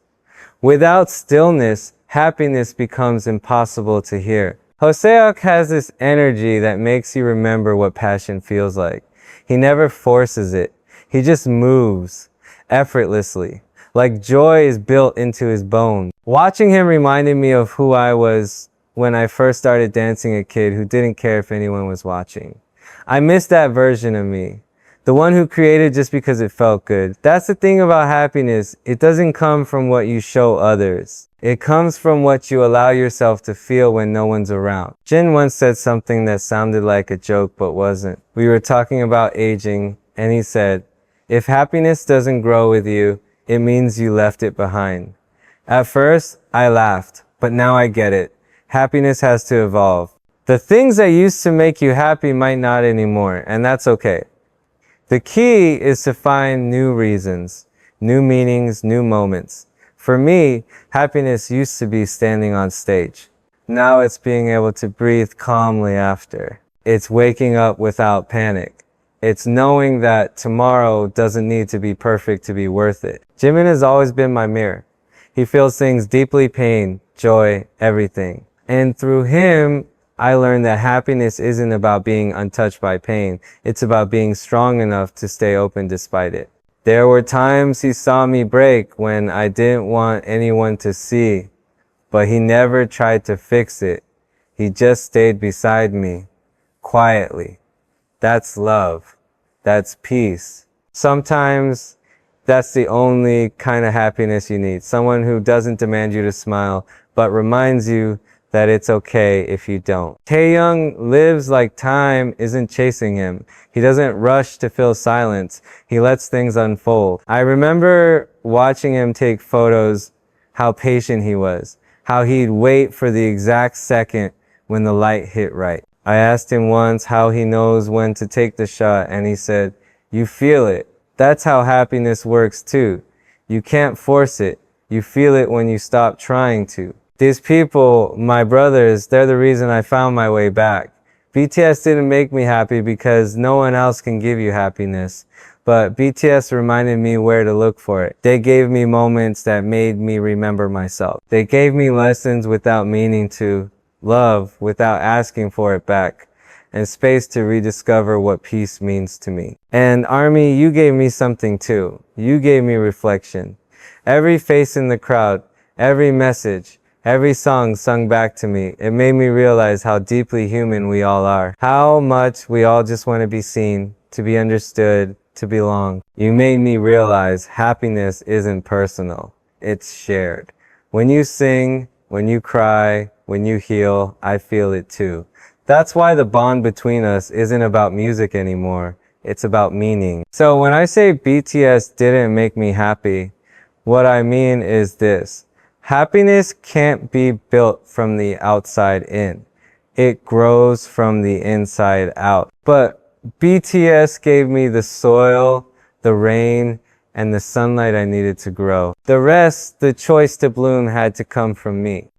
Without stillness, happiness becomes impossible to hear. Hoseok has this energy that makes you remember what passion feels like. He never forces it. He just moves effortlessly, like joy is built into his bones. Watching him reminded me of who I was when I first started dancing, a kid who didn't care if anyone was watching. I miss that version of me. The one who created just because it felt good. That's the thing about happiness. It doesn't come from what you show others. It comes from what you allow yourself to feel when no one's around. Jin once said something that sounded like a joke but wasn't. We were talking about aging, and he said, "If happiness doesn't grow with you, it means you left it behind." At first, I laughed, but now I get it. Happiness has to evolve. The things that used to make you happy might not anymore, and that's okay. The key is to find new reasons, new meanings, new moments. For me, happiness used to be standing on stage. Now it's being able to breathe calmly after. It's waking up without panic. It's knowing that tomorrow doesn't need to be perfect to be worth it. Jimin has always been my mirror. He feels things deeply, pain, joy, everything. And through him, I learned that happiness isn't about being untouched by pain. It's about being strong enough to stay open despite it. There were times he saw me break when I didn't want anyone to see, but he never tried to fix it. He just stayed beside me, quietly. That's love. That's peace. Sometimes that's the only kind of happiness you need. Someone who doesn't demand you to smile, but reminds you that it's okay if you don't. Taehyung lives like time isn't chasing him. He doesn't rush to fill silence. He lets things unfold. I remember watching him take photos, how patient he was, how he'd wait for the exact second when the light hit right. I asked him once how he knows when to take the shot, and he said, "You feel it." That's how happiness works too. You can't force it. You feel it when you stop trying to. These people, my brothers, they're the reason I found my way back. BTS didn't make me happy because no one else can give you happiness. But BTS reminded me where to look for it. They gave me moments that made me remember myself. They gave me lessons without meaning to, love without asking for it back. and space to rediscover what peace means to me. And ARMY, you gave me something too. You gave me reflection. Every face in the crowd, every message, every song sung back to me, it made me realize how deeply human we all are. How much we all just want to be seen, to be understood, to belong. You made me realize happiness isn't personal, it's shared. When you sing, when you cry, when you heal, I feel it too. That's why the bond between us isn't about music anymore, it's about meaning. So when I say BTS didn't make me happy, what I mean is this. Happiness can't be built from the outside in. It grows from the inside out. But BTS gave me the soil, the rain, and the sunlight I needed to grow. The rest, the choice to bloom, had to come from me.